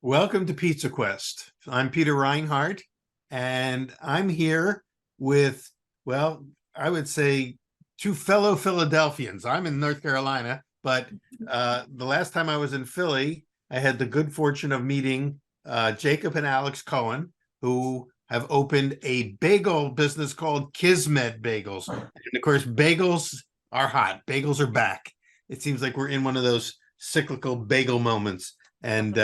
Welcome to Pizza Quest. I'm Peter Reinhardt, and I'm here with, well, I would say two fellow Philadelphians. I'm in North Carolina, but the last time I was in Philly, I had the good fortune of meeting Jacob and Alex Cohen, who have opened a bagel business called Kismet Bagels. And of course, bagels are hot. Bagels are back. It seems like we're in one of those cyclical bagel moments. And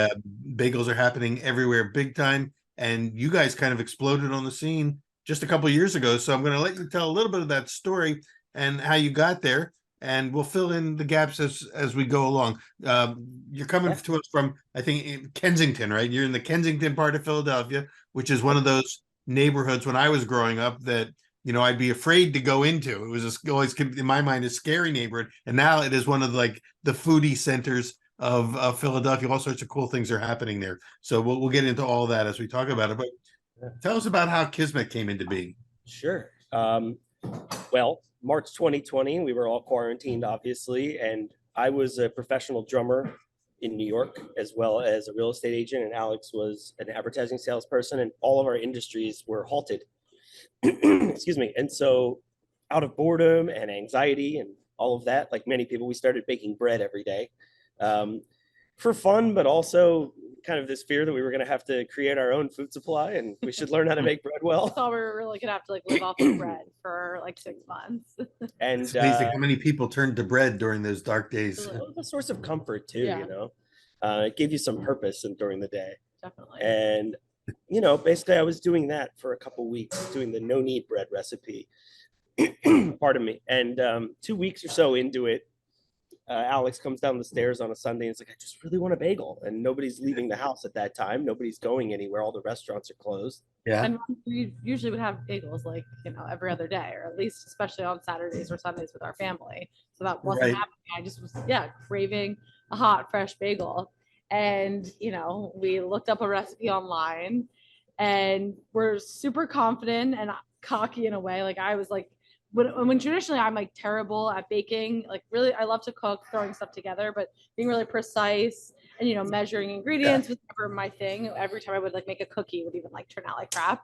bagels are happening everywhere big time. And you guys kind of exploded on the scene just a couple of years ago. So I'm going to let you tell a little bit of that story and how you got there. And we'll fill in the gaps as we go along. You're coming to us from, I think, in Kensington, right? You're in the Kensington part of Philadelphia, which is one of those neighborhoods when I was growing up that, I'd be afraid to go into. It was always, in my mind, a scary neighborhood. And now it is one of the foodie centers of Philadelphia. All sorts of cool things are happening there. So we'll get into all that as we talk about it. But tell us about how Kismet came into being. Sure. Well, March 2020, we were all quarantined, obviously, and I was a professional drummer in New York, as well as a real estate agent, and Alex was an advertising salesperson, and all of our industries were halted. Excuse me. And so out of boredom and anxiety and all of that, like many people, we started baking bread every day. For fun, but also kind of this fear that we were going to have to create our own food supply and we should learn how to make bread well. I thought we were really going to have to live off of bread for 6 months. And it's amazing how many people turned to bread during those dark days. It was a source of comfort too, it gave you some purpose during the day. Definitely. And, basically I was doing that for a couple weeks, doing the no knead bread recipe. Pardon me. And 2 weeks or so into it, Alex comes down the stairs on a Sunday and it's like, I just really want a bagel. And nobody's leaving the house at that time. Nobody's going anywhere. All the restaurants are closed. Yeah. And we usually would have bagels every other day, or at least especially on Saturdays or Sundays with our family. So that wasn't happening. I just was, craving a hot, fresh bagel. And, we looked up a recipe online and we're super confident and cocky in a way. Like I was like, when traditionally I'm terrible at baking, really I love to cook, throwing stuff together, but being really precise and measuring ingredients was never my thing. Every time I would make a cookie, it would even turn out like crap.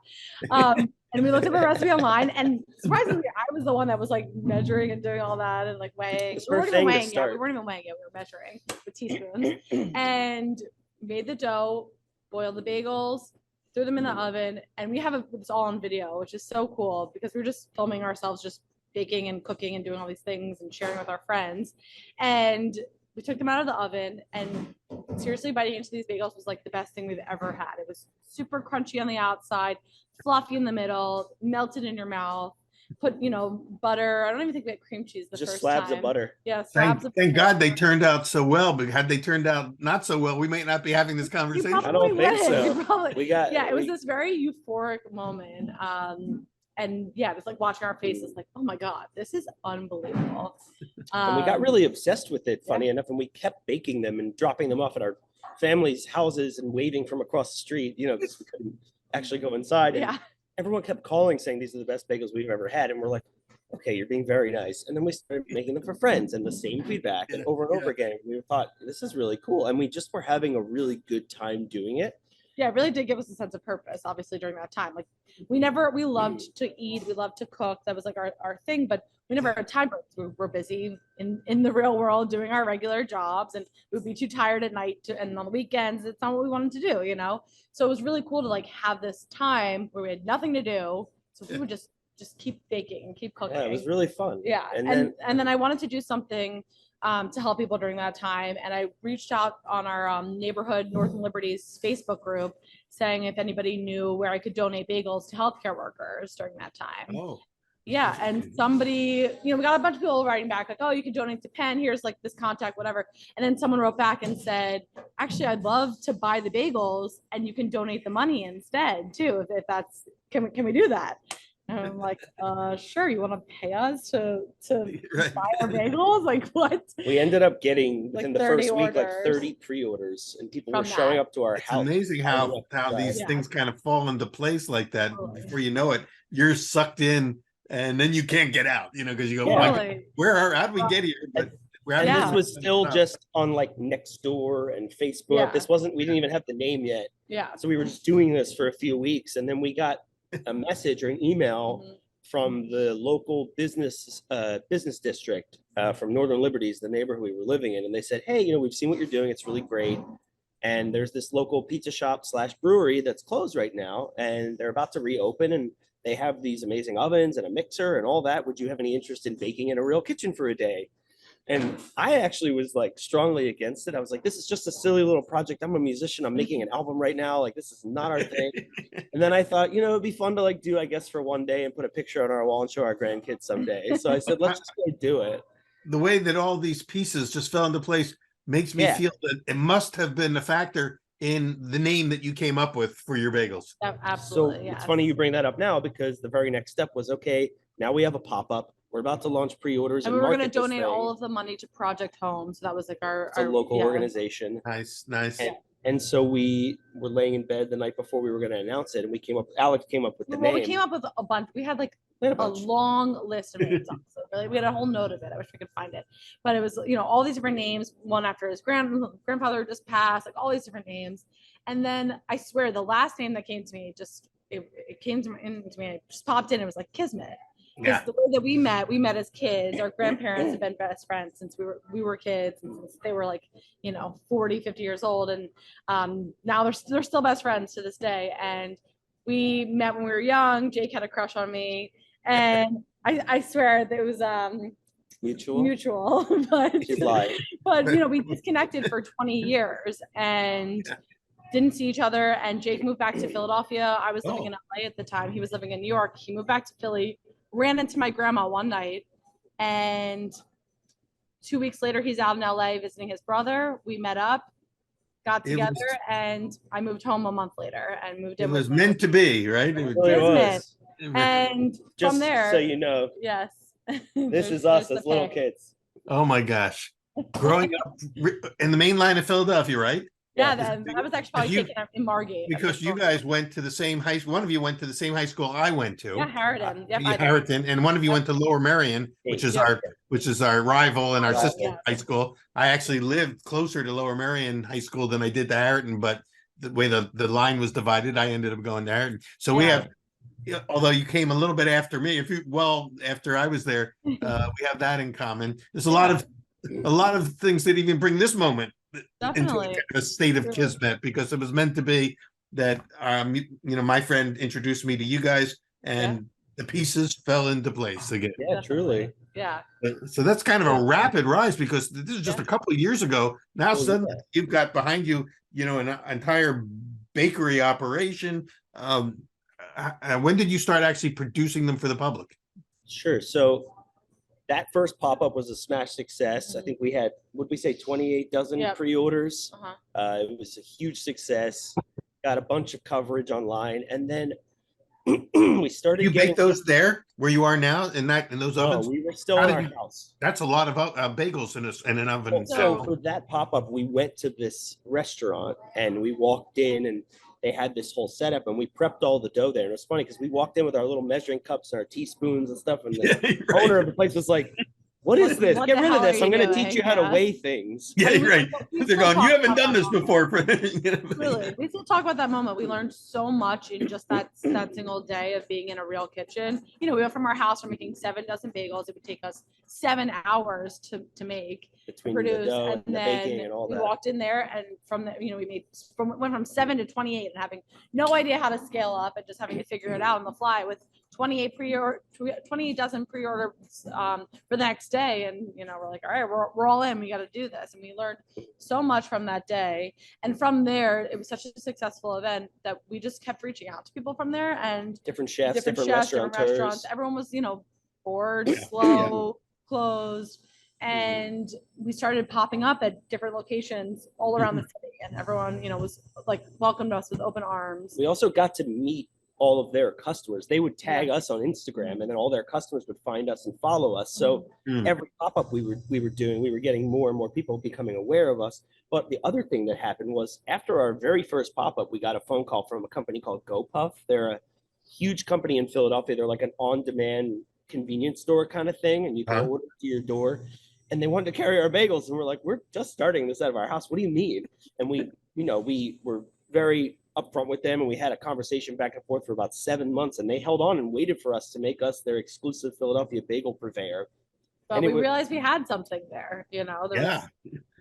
And we looked at the recipe online, and surprisingly, I was the one that was measuring and doing all that and weighing. We weren't even weighing yet. We weren't even weighing it. We were measuring with teaspoons and made the dough, boiled the bagels, threw them in the oven, and we have it's all on video, which is so cool because we were just filming ourselves just baking and cooking and doing all these things and sharing with our friends. And we took them out of the oven, and seriously, biting into these bagels was the best thing we've ever had. It was super crunchy on the outside, fluffy in the middle, melted in your mouth. Put butter. I don't even think we had cream cheese the just first slabs time. of butter. Yeah, slabs of butter. Thank God they turned out so well. But had they turned out not so well, we might not be having this conversation. I don't think so. It was this very euphoric moment. And it was watching our faces oh my God, this is unbelievable. And we got really obsessed with it, funny enough, and we kept baking them and dropping them off at our families' houses and waving from across the street, because we couldn't actually go inside. And everyone kept calling saying these are the best bagels we've ever had. And we're like, okay, you're being very nice. And then we started making them for friends and the same feedback and over again. We thought, this is really cool. And we just were having a really good time doing it. Yeah, it really did give us a sense of purpose, obviously, during that time. We loved to eat, we loved to cook. That was our thing, but we never had time. We were busy in the real world doing our regular jobs, and we'd be too tired at night and on the weekends. It's not what we wanted to do, So it was really cool to have this time where we had nothing to do. So we would just keep baking and keep cooking. Yeah, it was really fun. Yeah. And then I wanted to do something to help people during that time. And I reached out on our neighborhood Northern Liberties Facebook group saying if anybody knew where I could donate bagels to healthcare workers during that time. Oh. Yeah. And somebody, we got a bunch of people writing back oh, you can donate to Penn. Here's this contact, whatever. And then someone wrote back and said, actually, I'd love to buy the bagels and you can donate the money instead too. If that's, can we do that? And I'm like, sure, you want to pay us to buy our bagels? What? We ended up getting within the first week 30 pre-orders, and people were showing up to our house. It's amazing how these things kind of fall into place like that. Before you know it, you're sucked in, and then you can't get out. Because you go, how did we get here? But Grab And it this Yeah. was still stuff. just on like Nextdoor and Facebook. Yeah. This wasn't, we didn't even have the name yet. Yeah. So we were just doing this for a few weeks. And then we got a message or an email Mhm. from the local business district from Northern Liberties, the neighborhood we were living in. And they said, hey, we've seen what you're doing. It's really great. And there's this local pizza shop / brewery that's closed right now. And they're about to reopen. And they have these amazing ovens and a mixer and all that. Would you have any interest in baking in a real kitchen for a day? And I actually was like strongly against it. I was like, this is just a silly little project. I'm a musician. I'm making an album right now. Like, this is not our thing. And then I thought, it'd be fun to like do, I guess, for one day and put a picture on our wall and show our grandkids someday. So I said, let's just go do it. The way that all these pieces just fell into place makes me Yeah. feel that it must have been a factor in the name that you came up with for your bagels. Absolutely. So Yes. it's funny you bring that up now, because the very next step was, okay, now we have a pop-up. We're about to launch pre-orders And and we were going to market this donate thing. all of the money to Project Home. So that was like It's a local yeah. organization. Nice, nice. And so we were laying in bed the night before we were going to announce it. And Alex came up with the Well, name. we came up with a bunch. We had like We had a long list of names. Honestly. Really, we had a whole note of it. I wish we could find it, but it was all these different names, one after his grandfather just passed, like all these different names. And then I swear the last name that came to me it came to me, it just popped in. It was like Kismet. Because the way that we met as kids. Our grandparents have been best friends since we were kids, and since they were like 40, 50 years old, and now they're still best friends to this day. And we met when we were young. Jake had a crush on me, and I swear that it was mutual, but She's lying. but we disconnected for 20 years and didn't see each other. And Jake moved back to Philadelphia. I was living in LA at the time. He was living in New York. He moved back to Philly, ran into my grandma one night, and 2 weeks later he's out in LA visiting his brother. We met up, got together, and I moved home a month later and moved in. It was meant to be, right? It really was. And Just from there, so you know, yes, this is us as little kids. Oh my gosh. Growing up in the main line of Philadelphia, right? Yeah, that was actually probably taken in Margate. Because you guys went to the same one of you went to the same high school I went to. Yeah, Harriton. Yep, Harriton, and one of you went to Lower Merion, which is our rival and our sister high school. I actually lived closer to Lower Merion High School than I did to Harriton, but the way the line was divided, I ended up going to Harriton. So we have, although you came a little bit after me, after I was there, we have that in common. There's a lot of things that even bring this moment into a state of kismet, because it was meant to be that my friend introduced me to you guys, and the pieces fell into place again. Yeah, truly. Yeah. So that's kind of a rapid rise, because this is just a couple of years ago. Now suddenly you've got behind you, an entire bakery operation. When did you start actually producing them for the public? Sure. So that first pop-up was a smash success. I think we had, would we say 28 dozen pre-orders? It was a huge success. Got a bunch of coverage online, and then we started. You bake those there where you are now in those ovens? We were still in our house. That's a lot of bagels in an oven. So for that pop-up, we went to this restaurant and we walked in, and they had this whole setup, and we prepped all the dough there. And it was funny because we walked in with our little measuring cups and our teaspoons and stuff, and the owner of the place was like, "What is this? Get rid of this. I'm going to teach you how to weigh things." Yeah, right. They're going, "You haven't done this before." Really, we still talk about that moment. We learned so much in just that single day of being in a real kitchen. We went from our house, we're making 7 dozen bagels. It would take us 7 hours to make, produce, and then we walked in there, and from the, we went from 7 to 28, and having no idea how to scale up, and just having to figure it out on the fly with 28 dozen pre-orders for the next day. And we're like, all right, we're all in, we got to do this. And we learned so much from that day, and from there it was such a successful event that we just kept reaching out to people from there, and different chefs, different restaurants. Everyone was bored, slow, closed, and we started popping up at different locations all around the city, and everyone was like welcomed us with open arms. We also got to meet all of their customers. They would tag us on Instagram, and then all their customers would find us and follow us. So every pop-up we were doing, we were getting more and more people becoming aware of us. But the other thing that happened was, after our very first pop-up, we got a phone call from a company called GoPuff. They're a huge company in Philadelphia. They're like an on-demand convenience store kind of thing, and you can order to your door. and they wanted to carry our bagels, and we're like, we're just starting this out of our house. What do you mean? And we were very upfront with them, and we had a conversation back and forth for about 7 months, and they held on and waited for us to make us their exclusive Philadelphia bagel purveyor. But we realized we had something there, you know. Yeah.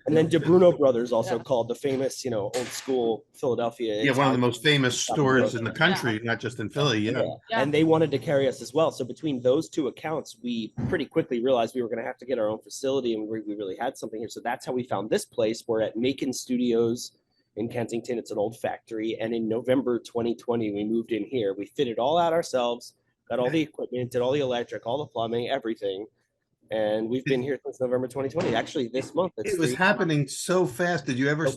And then DeBruno Brothers also called, the famous, old school Philadelphia. Yeah, one of the most famous stores in the Yeah. country, not just in Philly. Yeah. And they wanted to carry us as well. So between those two accounts, we pretty quickly realized we were going to have to get our own facility, and we really had something here. So that's how we found this place. We're at Macon Studios in Kensington. It's an old factory. And in November 2020, we moved in here. We fit it all out ourselves, got all the equipment, did all the electric, all the plumbing, everything. And we've been here since November 2020. Actually, this month. It was happening so fast. Did you ever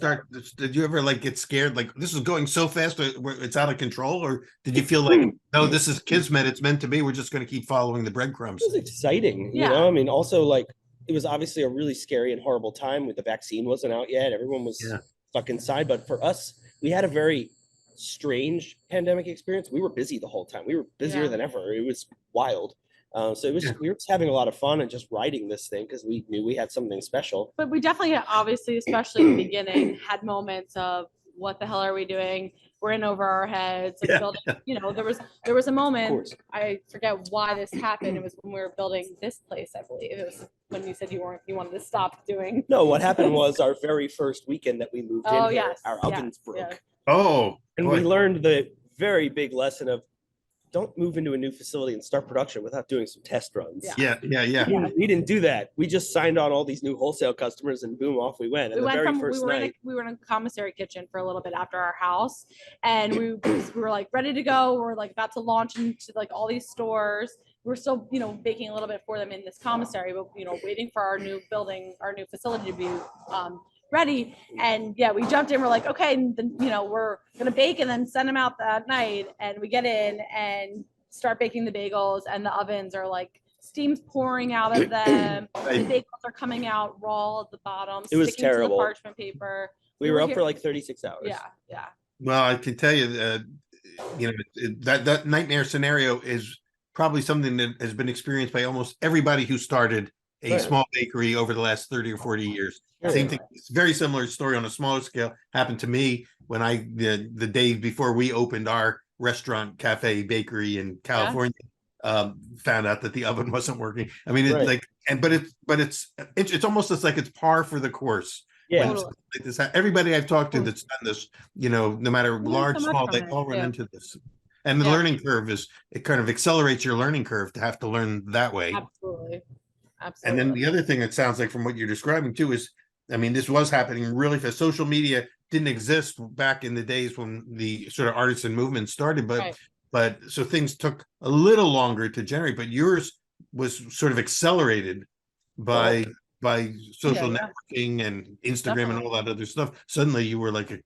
like get scared? Like, this is going so fast, it's out of control? Or did you feel like, no, this is Kismet, it's meant to be, we're just going to keep following the breadcrumbs? It was exciting, you know? I mean, also, like, it was obviously a really scary and horrible time with the vaccine wasn't out yet. Everyone was stuck inside. But for us, we had a very strange pandemic experience. We were busy the whole time. We were busier than ever. It was wild. So it was we were just having a lot of fun and just riding this thing because we knew we had something special. But we definitely, obviously, especially in the beginning, had moments of what the hell are we doing? We're in over our heads. Like building, you know, there was a moment, I forget why this happened. It was when we were building this place, I believe. It was when you said you wanted to stop doing. No, what happened was our very first weekend that we moved in here, our ovens broke. And we learned the very big lesson of, don't move into a new facility and start production without doing some test runs. We didn't do that. We just signed on all these new wholesale customers, and boom, off we went. And we were in a commissary kitchen for a little bit after our house, and we were like ready to go. We're like about to launch into like all these stores. We're still, baking a little bit for them in this commissary, but waiting for our new building, our new facility to be ready. And we jumped in. We're like, okay, and then, we're gonna bake and then send them out that night. And we get in and start baking the bagels, and the ovens are like steam's pouring out of them. The bagels are coming out raw at the bottom. It was terrible. To the parchment paper. We were up for like 36 hours. Yeah. Well, I can tell you, that nightmare scenario is probably something that has been experienced by almost everybody who started a small bakery over the last 30 or 40 years. Same thing. It's a very similar story on a smaller scale. Happened to me when the day before we opened our restaurant, cafe, bakery in California. Found out that the oven wasn't working. I mean, it's almost just like it's par for the course. Like this, everybody I've talked to that's done this, no matter large, small, they all run into this. And the learning curve it kind of accelerates your learning curve to have to learn that way. Absolutely. And then the other thing that sounds like from what you're describing too is, I mean, this was happening really fast. Social media didn't exist back in the days when the sort of artisan movement started, but so things took a little longer to generate, but yours was sort of accelerated by social networking and Instagram and all that other stuff. Suddenly you were like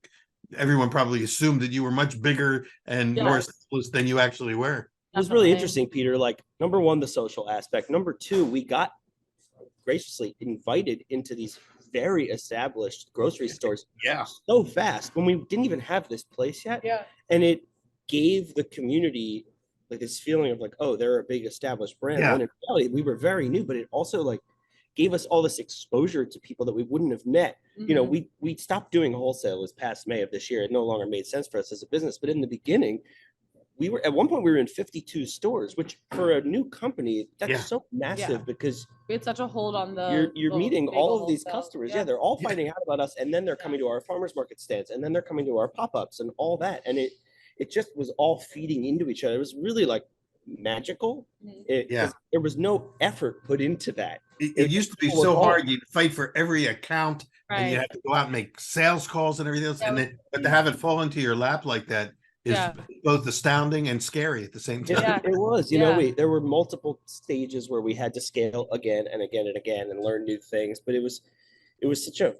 everyone probably assumed that you were much bigger and more established than you actually were. It was really interesting, Peter. Like, number one, the social aspect. Number two, we got graciously invited into these very established grocery stores so fast when we didn't even have this place yet. And it gave the community like this feeling of like, oh, they're a big established brand. And in reality, we were very new, but it also like gave us all this exposure to people that we wouldn't have met. We stopped doing wholesale this past May of this year. It no longer made sense for us as a business, but in the beginning, at one point we were in 52 stores, which for a new company, that's so massive because we had such a hold on the you're meeting all of these customers. They're all finding out about us, and then they're coming to our farmers market stands, and then they're coming to our pop-ups and all that. And it just was all feeding into each other. It was really like magical. There was no effort put into that. It used to be so hard. You'd fight for every account and you had to go out and make sales calls and everything else. But to have it fall into your lap like that is both astounding and scary at the same time. It was, there were multiple stages where we had to scale again and again and again and learn new things, but it was such a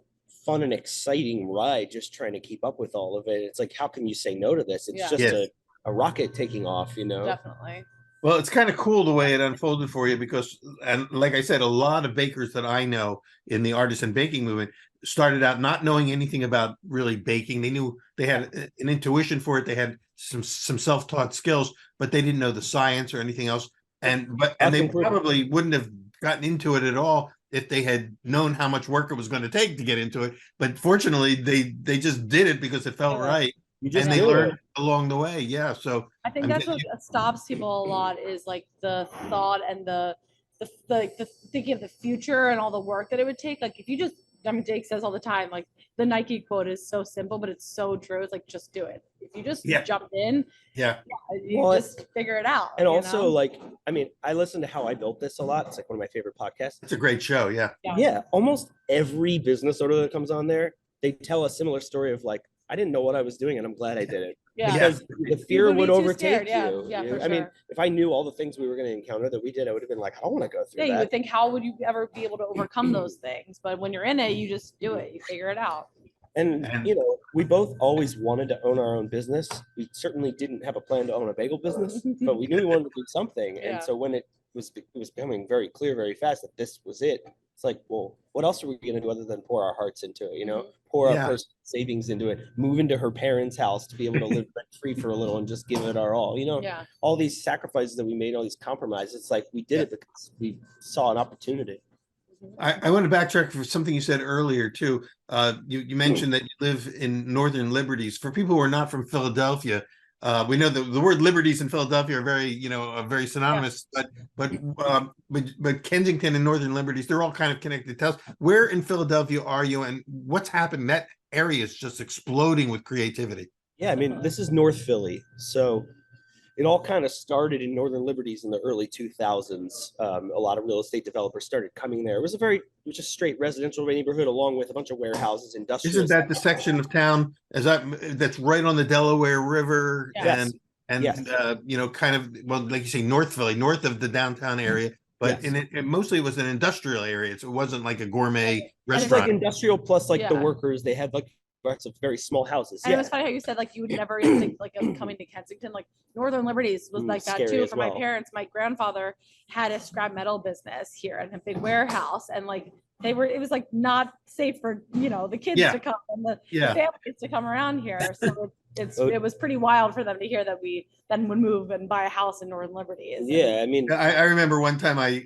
fun and exciting ride just trying to keep up with all of it. It's like, how can you say no to this? It's just a rocket taking off, Definitely. Well, it's kind of cool the way it unfolded for you because, and like I said, a lot of bakers that I know in the artisan baking movement started out not knowing anything about really baking. They knew they had an intuition for it. They had some self-taught skills, but they didn't know the science or anything else. And they probably wouldn't have gotten into it at all if they had known how much work it was going to take to get into it. But fortunately, they just did it because it felt Yeah. right, You just and they do learned it. along the way. Yeah. So I think I'm that's getting what stops people a lot is like the thought and the thinking of the future and all the work that it would take. Like if you just, I mean, Jake says all the time, like the Nike quote is so simple, but it's so true. It's like, just do it. If you just Yeah. jump in, yeah. you Well, just figure it out. And you also, know? like, I mean, I listen to How I Built This a lot. It's like one of my favorite podcasts. It's a great show. Yeah. Yeah, almost every business owner that comes on there, they tell a similar story of like, I didn't know what I was doing, and I'm glad I did it. Yeah. Because the fear would be would too overtake scared, yeah, you. yeah, for I mean, sure. if I knew all the things we were going to encounter that we did, I would have been like, I don't want to go through Yeah, you would that. think, how would you ever be able to overcome those things? But when you're in it, you just do it. You figure it out. And And- you know, we both always wanted to own our own business. We certainly didn't have a plan to own a bagel business, but we knew we wanted to do something. Yeah. And so when it was becoming very clear very fast that this was it, it's like, well, what else are we going to do other than pour our hearts into it? You know, pour Yeah. our personal savings into it, move into her parents' house to be able to live rent free for a little and just give it our all. You know, Yeah. all these sacrifices that we made, all these compromises. It's like we did it because we saw an opportunity. I want to backtrack for something you said earlier too. You mentioned that you live in Northern Liberties. For people who are not from Philadelphia, we know that the word liberties in Philadelphia are very synonymous. But Kensington and Northern Liberties, they're all kind of connected. Tell us, where in Philadelphia are you, and what's happened? That area is just exploding with creativity. Yeah, I mean, this is North Philly. So it all kind of started in Northern Liberties in the early 2000s. A lot of real estate developers started coming there. It was a straight residential neighborhood along with a bunch of warehouses, industrial. Isn't that the section of town that's right on the Delaware River? Yes. And Yes. kind of, well, like you say, North Philly, north of the downtown area, but Yes. mostly it was an industrial area. So it wasn't like a gourmet It's restaurant. like industrial plus like the Yeah. workers. They had like lots of very small houses. And it Yeah. was funny how you said like you would never even think like of coming to Kensington. Like Northern Liberties was like that Scary too as for my well. parents. My grandfather had a scrap metal business here and a big warehouse, and like it was like not safe for the kids Yeah. to come and the Yeah. families to come around here. So Oh. it was pretty wild for them to hear that we then would move and buy a house in Northern Liberties. And- Yeah, I mean, I remember one time I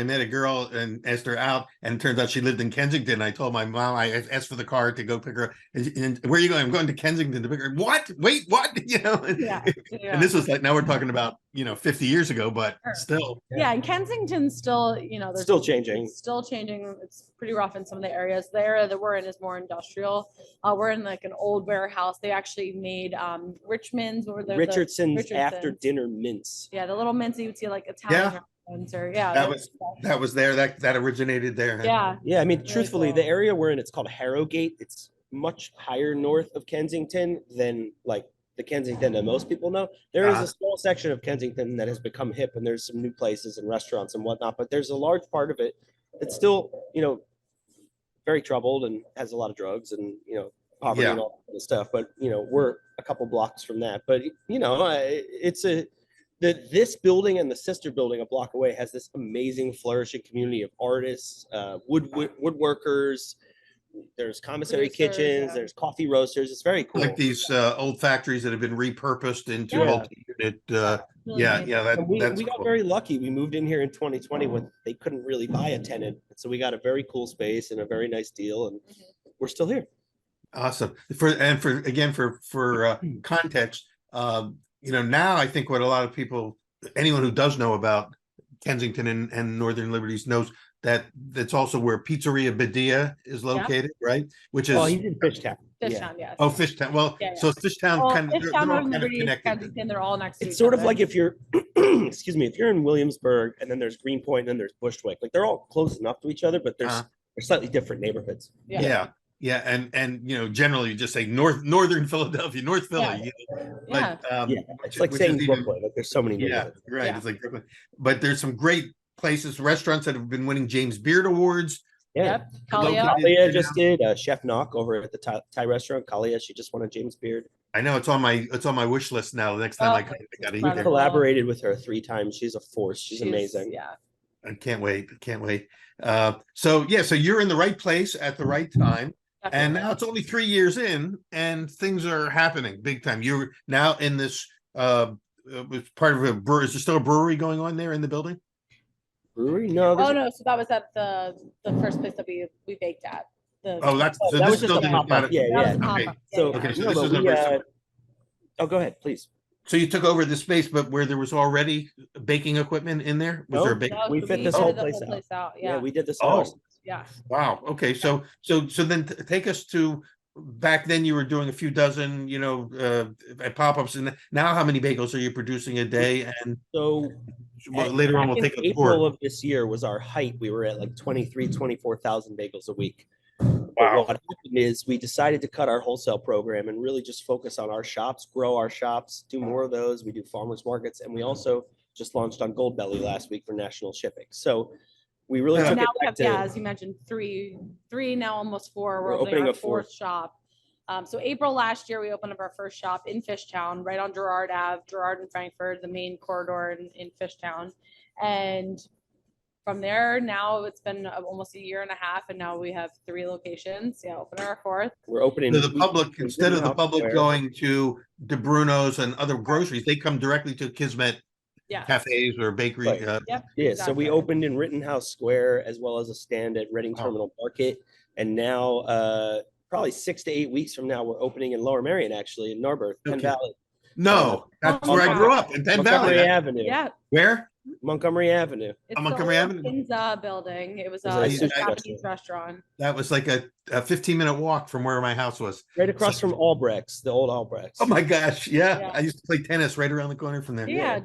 met a girl and asked her out, and it turns out she lived in Kensington. I told my mom, I asked for the car to go pick her. And where are you going? I'm going to Kensington to pick her. What? Wait, what? Yeah. And this was like, now we're talking about 50 years ago, but Sure. still. Yeah, and Kensington's still, there's still changing. It's still changing. It's pretty rough in some of the areas. The area that we're in is more industrial. We're in like an old warehouse. They actually made Richmond's or Richardson's after Richardson's. dinner mints. Yeah, the little mints you would see like Italian restaurants or That was there. That originated there. yeah. Yeah, I mean, Really truthfully, cool. the area we're in, it's called Harrogate. It's much higher north of Kensington than like the Kensington that most people know. There is Uh-huh. a small section of Kensington that has become hip, and there's some new places and restaurants and whatnot. But there's a large part of it that's still, very troubled and has a lot of drugs and poverty Yeah. and all that kind of stuff. But we're a couple blocks from that. But this building and the sister building a block away has this amazing flourishing community of artists, woodworkers. There's commissary Producers, kitchens. yeah. There's coffee roasters. It's very cool. Like these old factories that have been repurposed into Yeah. multi-unit. Really Yeah, neat. yeah, And we that's got cool. very lucky. We moved in here in 2020 when they couldn't really buy a tenant. So we got a very cool space and a very nice deal, and we're still here. Awesome. For context, now I think what a lot of people, anyone who does know about Kensington and Northern Liberties knows that that's also where Pizzeria Badia is located, right? Which is Oh, he's in Fishtown. Yeah. Fishtown, yes. Fishtown. Well, Yeah, yeah. so Fishtown Well, kind of Fishtown, they're all Northern kind of Liberties, connected. Kensington, they're all next to It's each sort of other. like if you're, excuse me, if you're in Williamsburg and then there's Greenpoint and then there's Bushwick, like they're all close enough to each other, but they're slightly different neighborhoods. Yeah. And generally you just say Northern Philadelphia, North Philly. Yeah. But It's like which saying is even- Brooklyn. Like there's so many Yeah, neighborhoods. right. Yeah. It's like Brooklyn. But there's some great places, restaurants that have been winning James Beard Awards. Yeah. Yep. Kalia. Located- Kalia just did Chef Knock over at the Thai restaurant. Kalia, she just won a James Beard. I know it's on my wish list now. The next time I come, I gotta eat We there. collaborated with her 3 times. She's a force. She's amazing. Yeah. I can't wait. So you're in the right place at the right time. And Definitely. now it's only 3 years in and things are happening big time. You're now in this was part of a brewery. Is there still a brewery going on there in the building? brewery? No, Oh no, so that was at the first place that we baked at. Oh, that's, so that this was just a building is pop-up. not a, Yeah, That was yeah. a pop-up. okay. Yeah, So, yeah. Okay, so no, this but isn't we, very simple. oh, go ahead, please. So you took over the space, but where there was already baking equipment in there? Was there a No, bake? No, we so fit this did whole the place whole out. place out. Yeah, Yeah. we did this. Oh. ourselves. Yeah. Wow. Okay. So then take us to back then you were doing a few dozen, pop-ups, and now how many bagels are you producing a day? And So later on back we'll in take a April tour. of this year was our height. We were at like 24,000 bagels a week. But Wow. what happened is we decided to cut our wholesale program and really just focus on our shops, grow our shops, do more of those. We do farmers markets, and we also just launched on Goldbelly last week for national shipping. So we really Yeah. took Now it we back have, yeah, to as you mentioned, three now, almost four. We're We're opening opening our a fourth. fourth shop. So April last year, we opened up our first shop in Fishtown, right on Gerard Ave, Gerard and Frankfurt, the main corridor in Fishtown. And from there, now it's been almost a year and a half, and now we have 3 locations. Yeah, opening our fourth. we're opening So the public, in instead of the Rittenhouse public Square. going to De Bruno's and other groceries, they come directly to Kismet Yeah. cafes or bakery. Right. Yep. Yeah, so we exactly. opened in Rittenhouse Square as well as a stand at Reading Wow. Terminal Market. And now, probably 6 to 8 weeks from now, we're opening in Lower Merion, actually, in Narberth, Penn Okay. Valley, No, that's Oh, where I wow. grew up, in Penn Valley. Montgomery Avenue. Yeah, Where? Montgomery Avenue. it's Montgomery the Avenue? Pinza building. It was It was a a sushi Japanese restaurant. That was like a 15-minute walk from where my house was. Right across So- from Albrecht's, the old Albrecht's. Oh my gosh, yeah. Yeah. I used to play tennis right around the corner from there. Yeah,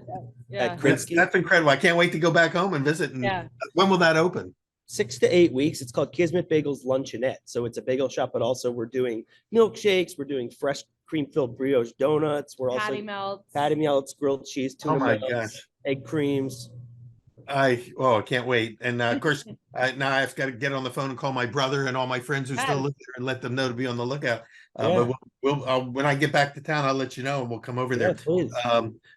yeah, At That's, Krinsky. that's incredible. I can't wait to go back home and visit. And yeah. when will that open? 6 to 8 weeks. It's called Kismet Bagels Luncheonette. So it's a bagel shop, but also we're doing milkshakes. We're doing fresh cream-filled brioche donuts. We're also Patty melts. patty melts, grilled cheese, tuna Oh my melts, gosh. egg creams. I can't wait. And of course, now I've got to get on the phone and call my brother and all my friends who still Yes. live there and let them know to be on the lookout. Yeah. But when I get back to town, I'll let you know and we'll come over Yeah, there. please.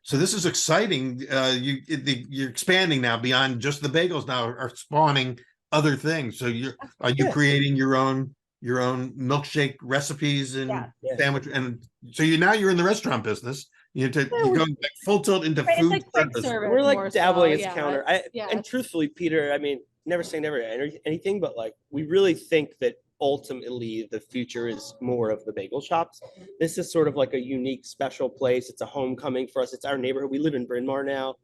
So this is exciting. You're expanding now beyond just the bagels. Now are spawning other things. So are you Yeah. creating your own milkshake recipes and Yeah. Yeah. sandwich? And so you're in the restaurant business. You're going like full tilt into Right, it's food like quick service. service. We're like more so, dabbling as yeah. counter. Yeah. And truthfully, Peter, I mean, never say never anything, but like we really think that ultimately the future is more of the bagel shops. This is sort of like a unique, special place. It's a homecoming for us. It's our neighborhood. We live in Bryn Mawr now,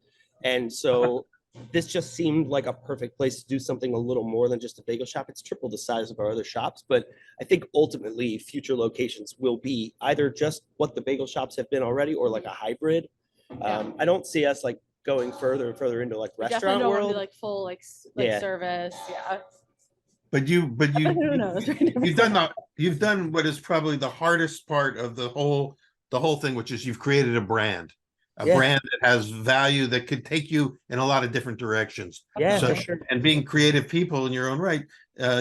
and so this just seemed like a perfect place to do something a little more than just a bagel shop. It's triple the size of our other shops, but I think ultimately future locations will be either just what the bagel shops have been already or like a hybrid. Yeah. I don't see us like going further and further into like We definitely restaurant don't want to world. be like full like Yeah. service. Yeah. But Who knows? you've done what is probably the hardest part of the whole thing, which is you've created a brand. Yeah. Brand that has value that could take you in a lot of different directions. Yeah, So- for sure. And being creative people in your own right,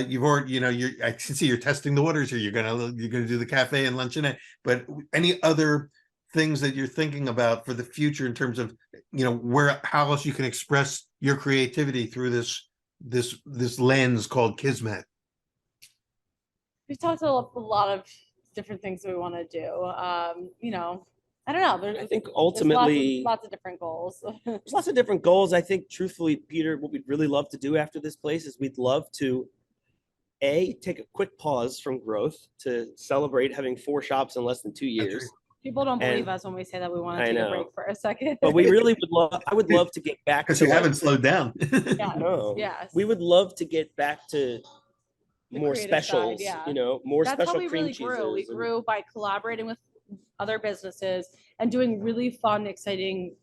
you've already, I can see you're testing the waters here. You're gonna do the cafe and luncheonette, but any other things that you're thinking about for the future in terms of, how else you can express your creativity through this lens called Kismet? We've talked a lot of different things that we want to do. I don't know. I think There's ultimately lots of different goals. there's lots of different goals. I think truthfully, Peter, what we'd really love to do after this place is we'd love to take a quick pause from growth to celebrate having 4 shops in less than 2 years. People don't believe And- us when we say that we want to I take a know. break for a second. But we really I would love to get back to Because you like- haven't slowed down. Yeah. No. Yes. We would love to get back to The more creative side, specials, yeah. more That's special how we cream really cheeses. grew. We and- grew by collaborating with other businesses and doing really fun, exciting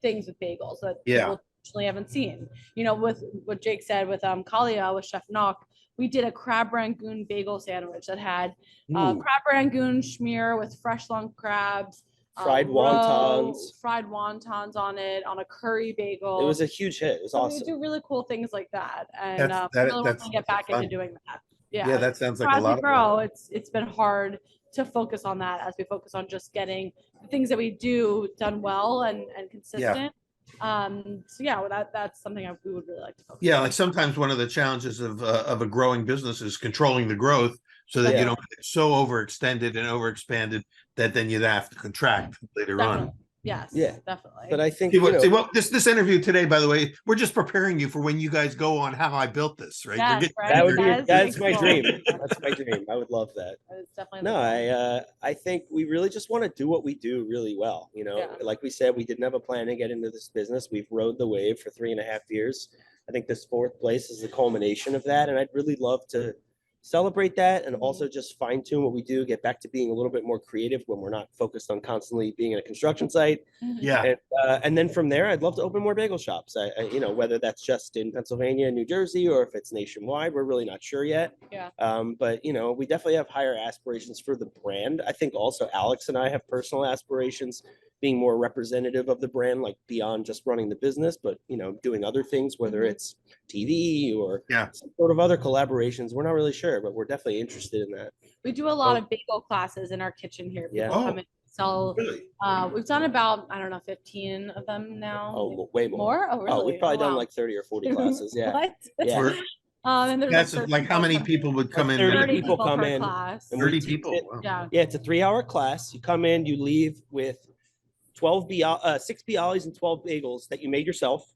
things with bagels that Yeah. people traditionally haven't seen. With what Jake said with Kalia with Chef Nock, we did a crab rangoon bagel sandwich that had Ooh. crab rangoon schmear with fresh long crabs, Fried wontons. fried wontons on it, on a curry bagel. It was a huge hit. It was So we awesome. do really cool things like that, and That's- we that- really want that's to get back fun. into doing that. Yeah, that sounds like So a as we lot of fun. grow, it's been hard to focus on that as we focus on just getting the things that we do done well and consistent. So yeah, that's something we would really like to focus Yeah, on. like sometimes one of the challenges of a growing business is controlling the growth so that you Yeah. don't get so overextended and overexpanded that then you'd have to contract later on. Yes. Yeah. Definitely. But I think, See you know, what this interview today, by the way, we're just preparing you for when you guys go on How I Built This, right? You're Yes, getting right? that would be, That is that's the my goal. dream. That's my dream. I would love that. It's definitely No, the goal. I think we really just want to do what we do really well. You know, Yeah. like we said, we didn't have a plan to get into this business. We've rode the wave for 3.5 years. I think this fourth place is the culmination of that. And I'd really love to celebrate that and also just fine tune what we do, get back to being a little bit more creative when we're not focused on constantly being in a construction site. Yeah. And then from there, I'd love to open more bagel shops. You know, whether that's just in Pennsylvania, New Jersey, or if it's nationwide, we're really not sure yet. Yeah. But you know, we definitely have higher aspirations for the brand. I think also Alex and I have personal aspirations, being more representative of the brand, like beyond just running the business, but you know, doing other things, whether it's TV or some sort of other collaborations. We're not really sure, but we're definitely interested in that. We do a lot of bagel classes in our kitchen here. People come in and sell. Really? We've done about, I don't know, 15 of them now. Oh, way more. More? Oh, really? We've probably done wow. like 30 or 40 classes. Yeah. What? Yeah. And there's That's 30 like how many per- people would come in? 30 people come per in. class. And we 30 teach people. it. Wow. Yeah. Yeah, it's a 3-hour class. You come in, you leave with 6 bialys and 12 bagels that you made yourself.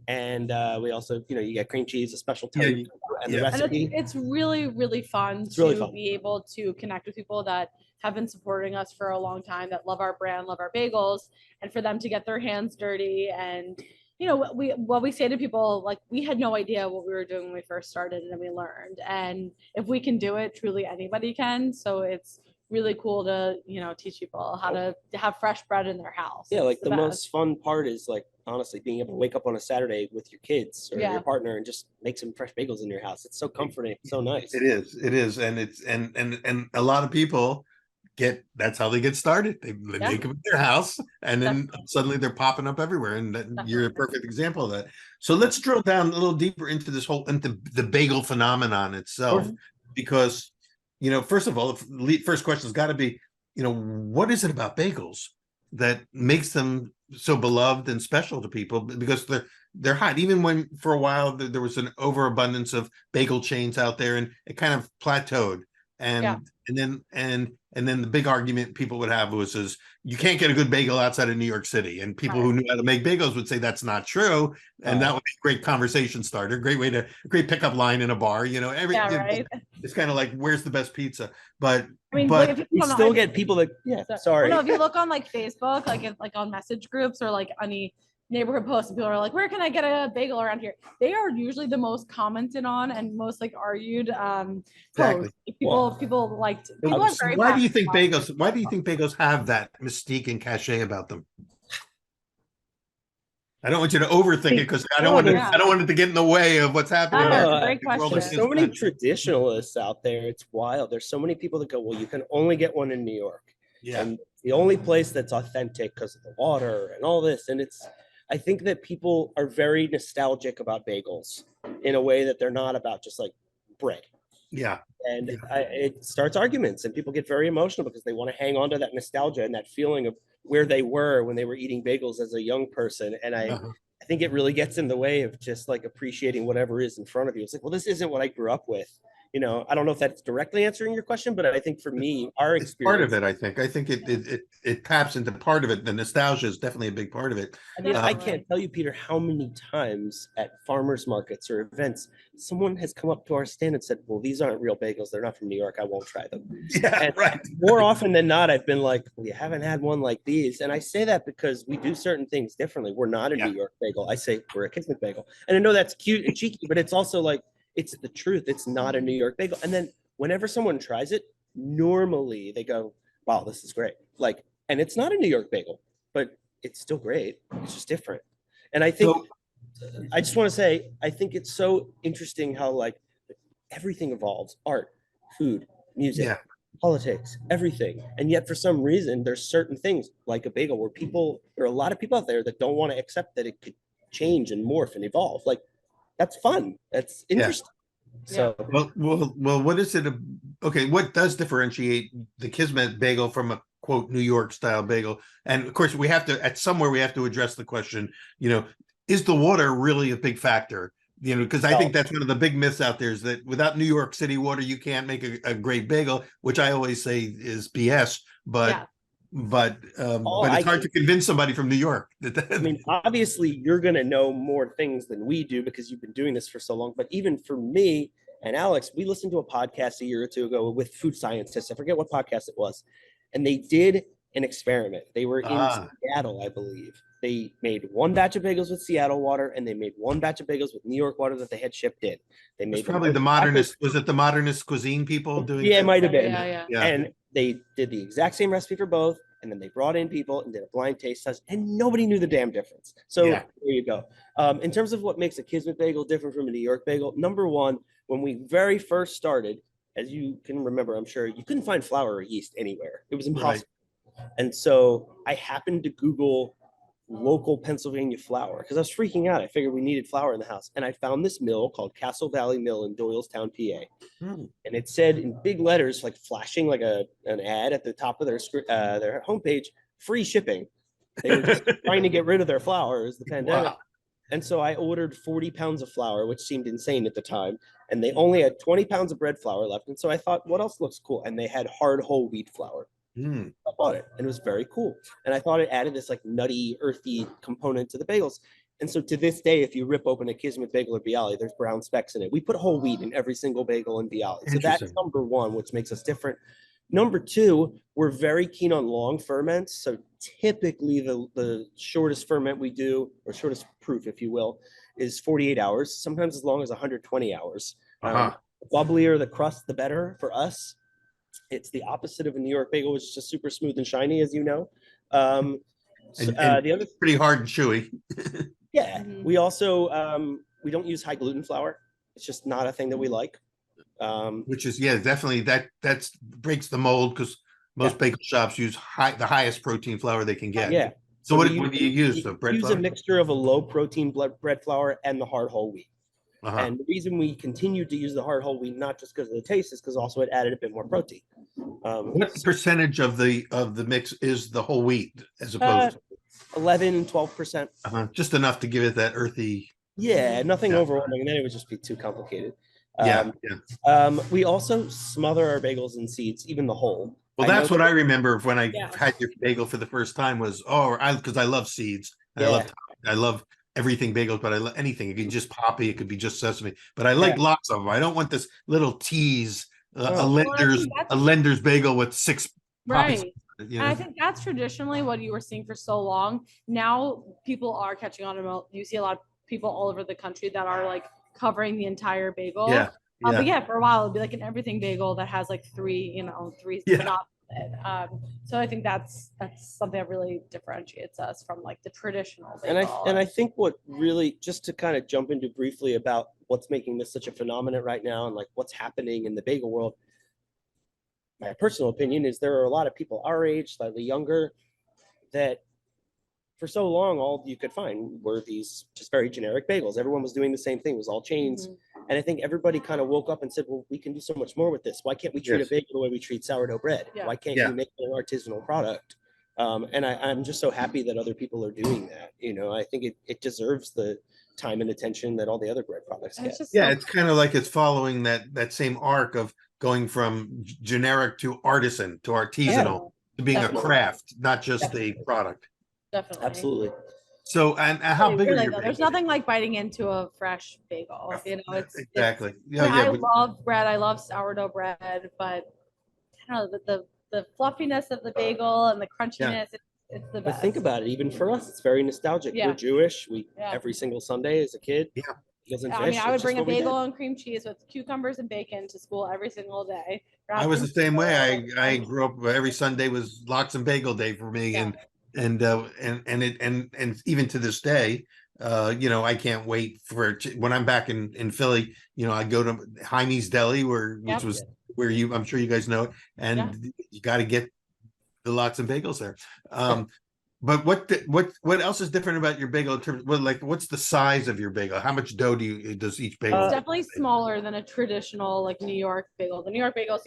And we also, you know, you get cream cheese, a special type, and the recipe. And it's really, really fun to be able to connect with people that have been supporting us for a long time, that love our brand, love our bagels, and for them to get their hands dirty. And, you know, what we say to people, like, we had no idea what we were doing when we first started, and then we learned. And if we can do it, truly anybody can. So it's really cool to, you know, teach people how to have fresh bread in their house. Yeah, It's like the best. most fun part is like honestly being able to wake up on a Saturday with your kids or your partner and just make some fresh bagels in your house. It's so comforting, so nice. It is, and it's and a lot of people that's how they get started. They make them in their house, and then suddenly they're popping up everywhere. And you're a perfect example of that. So let's drill down a little deeper into into the bagel phenomenon itself, because you know, first of all, the first question has got to be, you know, what is it about bagels that makes them so beloved and special to people? Because they're hot. Even when for a while there was an overabundance of bagel chains out there, and it kind of plateaued. And then the big argument people would have was you can't get a good bagel outside of New York City. And people who knew how to make bagels would say that's not true. And that would be a great conversation starter, great pickup line in a bar. You know, it's kind of like, where's the best pizza? But I mean, but you still get people that sorry. Well, no, if you look on like Facebook, like on message groups or like any neighborhood posts, and people are like, where can I get a bagel around here? They are usually the most commented on and most like argued posts. People liked. Why do you think bagels have that mystique and cachet about them? I don't want you to overthink it, because I don't want it to get in the way of what's happening. Great question. There's so many traditionalists out there. It's wild. There's so many people that go, well, you can only get one in New York. Yeah. And the only place that's authentic because of the water and all this. And I think that people are very nostalgic about bagels in a way that they're not about just like bread. Yeah. And it starts arguments, and people get very emotional because they want to hang on to that nostalgia and that feeling of where they were when they were eating bagels as a young person. And I think it really gets in the way of just like appreciating whatever is in front of you. It's like, well, this isn't what I grew up with. You know, I don't know if that's directly answering your question, but I think for me, our experience, part of it, I think it taps into part of it. The nostalgia is definitely a big part of it. I mean, I can't tell you, Peter, how many times at farmers markets or events, someone has come up to our stand and said, well, these aren't real bagels. They're not from New York. I won't try them. Yeah, and right. More often than not, I've been like, we haven't had one like these. And I say that because we do certain things differently. We're not a New York bagel. I say we're a Kismet bagel. And I know that's cute and cheeky, but it's also like, it's the truth. It's not a New York bagel. And then whenever someone tries it, normally they go, wow, this is great. Like, and it's not a New York bagel, but it's still great. It's just different. And I think, I just want to say, I think it's so interesting how like everything evolves: art, food, music, politics, everything. And yet for some reason, there's certain things like a bagel where there are a lot of people out there that don't want to accept that it could change and morph and evolve. Like, that's fun. That's interesting. So well, what is it? Okay, what does differentiate the Kismet bagel from a quote New York style bagel? And of course, we have to address the question, you know, is the water really a big factor? You know, because I think that's one of the big myths out there, is that without New York City water, you can't make a great bagel, which I always say is BS. But All but I it's hard can- to convince somebody from New York that. I mean, obviously, you're going to know more things than we do because you've been doing this for so long. But even for me and Alex, we listened to a podcast a year or two ago with food scientists. I forget what podcast it was. And they did an experiment. They were in Seattle, I believe. They made one batch of bagels with Seattle water, and they made one batch of bagels with New York water that they had shipped in. They made It's probably the modernist. Was it the modernist cuisine people doing? Yeah, it might have been. Yeah. And they did the exact same recipe for both, and then they brought in people and did a blind taste test, and nobody knew the damn difference. So Yeah. there you go. In terms of what makes a Kismet bagel different from a New York bagel, number one, when we very first started, as you can remember, I'm sure, you couldn't find flour or yeast anywhere. It was impossible. And so I happened to Google local Pennsylvania flour because I was freaking out. I figured we needed flour in the house. And I found this mill called Castle Valley Mill in Doylestown, PA. And it said in big letters, like flashing like an ad at the top of their homepage, free shipping. They were just trying to get rid of their flour as the pandemic. Wow. And so I ordered 40 pounds of flour, which seemed insane at the time. And they only had 20 pounds of bread flour left. And so I thought, what else looks cool? And they had hard whole wheat flour. I bought it, and it was very cool. And I thought it added this like nutty, earthy component to the bagels. And so to this day, if you rip open a Kismet bagel or Bialy, there's brown specks in it. We put whole wheat in every single bagel in Bialy. So that's number one, which makes us different. Number two, we're very keen on long ferments. So typically the shortest ferment we do, or shortest proof, if you will, is 48 hours, sometimes as long as 120 hours. The bubblier the crust, the better for us. It's the opposite of a New York bagel, which is just super smooth and shiny, as you know. And the other pretty hard and chewy. We also we don't use high gluten flour. It's just not a thing that we like. Which is definitely that breaks the mold because most bagel shops use the highest protein flour they can get. So what do you use? The bread flour? Use a mixture of a low protein bread flour and the hard whole wheat. And the reason we continued to use the hard whole wheat, not just because of the taste, is because also it added a bit more protein. What percentage of the mix is the whole wheat as opposed to 11-12%? Just enough to give it that earthy. Nothing overwhelming, and then it would just be too complicated. We also smother our bagels in seeds, even the whole. Well, that's what I remember when I had your bagel for the first time was because I love seeds. I love everything bagels, but I love anything. It could be just poppy, it could be just sesame, but I like lots of them. I don't want this little tease, a lender's bagel with 6 poppies. And I think that's traditionally what you were seeing for so long. Now people are catching on to you see a lot of people all over the country that are like covering the entire bagel. But for a while it'd be like an everything bagel that has like three knots in it. So I think that's something that really differentiates us from like the traditional bagel. And I think what really, just to kind of jump into briefly about what's making this such a phenomenon right now and like what's happening in the bagel world, my personal opinion is there are a lot of people our age, slightly younger, that for so long all you could find were these just very generic bagels. Everyone was doing the same thing. It was all chains. And I think everybody kind of woke up and said, well, we can do so much more with this. Why can't we treat a bagel the way we treat sourdough bread? Why can't you make an artisanal product? And I'm just so happy that other people are doing that. I think it deserves the time and attention that all the other bread products get. It's kind of like it's following that same arc of going from generic to artisan to artisanal to being a craft, not just a product. Definitely. Absolutely. So, and how big are your bagels? There's nothing like biting into a fresh bagel. Exactly. I love bread. I love sourdough bread, but I don't know, the fluffiness of the bagel and the crunchiness, it's the best. But think about it. Even for us, it's very nostalgic. We're Jewish. Every single Sunday as a kid. I would bring a bagel and cream cheese with cucumbers and bacon to school every single day. I was the same way. I grew up every Sunday was lox and bagel day for me, and even to this day, I can't wait for when I'm back in Philly. I go to Jaime's Deli, which was where I'm sure you guys know it, and you got to get the lox and bagels there. But what else is different about your bagel in terms of what's the size of your bagel? How much dough does each bagel? It's definitely smaller than a traditional like New York bagel. The New York bagels,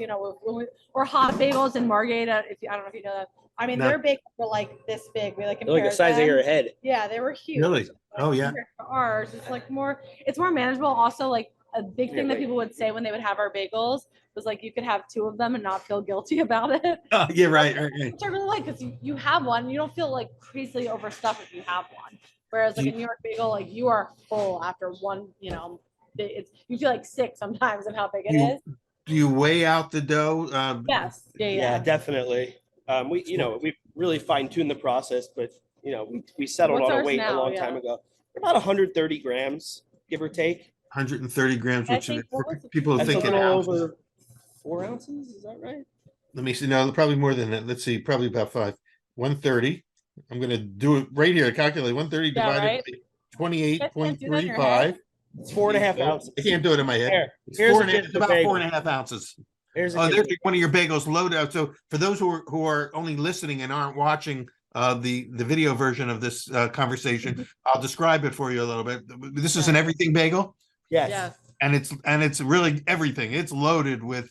or hot bagels in Margate. I don't know if you know that. I mean, their bagels were like this big. We like Yeah, they were huge. Really? Oh yeah. Ours, it's more manageable. Also, like a big thing that people would say when they would have our bagels was like you could have two of them and not feel guilty about it. Oh, yeah, right. Which I really like because you have one, you don't feel like crazily overstuffed if you have one. Whereas like a New York bagel, like you are full after one, it's you feel like sick sometimes of how big it is. Do you weigh out the dough? Yes. Yeah, Yeah. definitely. We really fine tuned the process, but we settled What's on a ours weight now? a long Yeah. time ago. About 130 grams, give or take. 130 grams, I which think- what was- people are That's a thinking little ounces. over 4 ounces. Is that right? Let me see. No, probably more than that. Let's see. Probably about 5. 130. I'm going to do it right here. Calculate 130 Yeah, divided right? by You guys can't do that in your 28.35. head? It's 4.5 ounces. I can't do it in my head. It's Here's four a and a, gift it's for about bagel. 4.5 ounces. Here's a Oh, gift there's for- one of your bagels loaded out. So for those who are only listening and aren't watching the video version of this conversation, I'll describe it for you a little bit. This is an everything bagel, Yes. Yes. and it's really everything. It's loaded with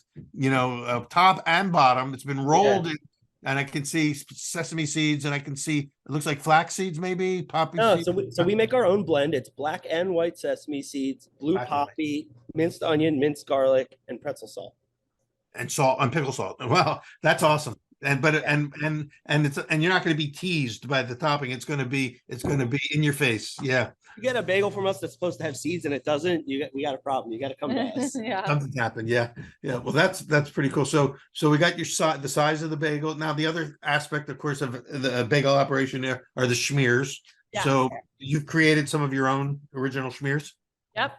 top and bottom. It's been rolled in, and I can see sesame seeds, and I can see it looks like flax seeds, maybe poppy No, seeds. so we make our own blend. It's black and white sesame seeds, blue Black and white. poppy, minced onion, minced garlic, and pretzel salt. And salt and pickle salt. Well, that's awesome. And and you're not going to be teased by the topping. It's going to be in your face. Yeah, You get a bagel from us that's supposed to have seeds and it doesn't. We got a problem. You got to come to us. Yeah. something's happened. Yeah. Well, that's pretty cool. So we got your the size of the bagel. Now the other aspect, of course, of the bagel operation there are the schmears. Yeah. So you've created some of your own original schmears. Yep.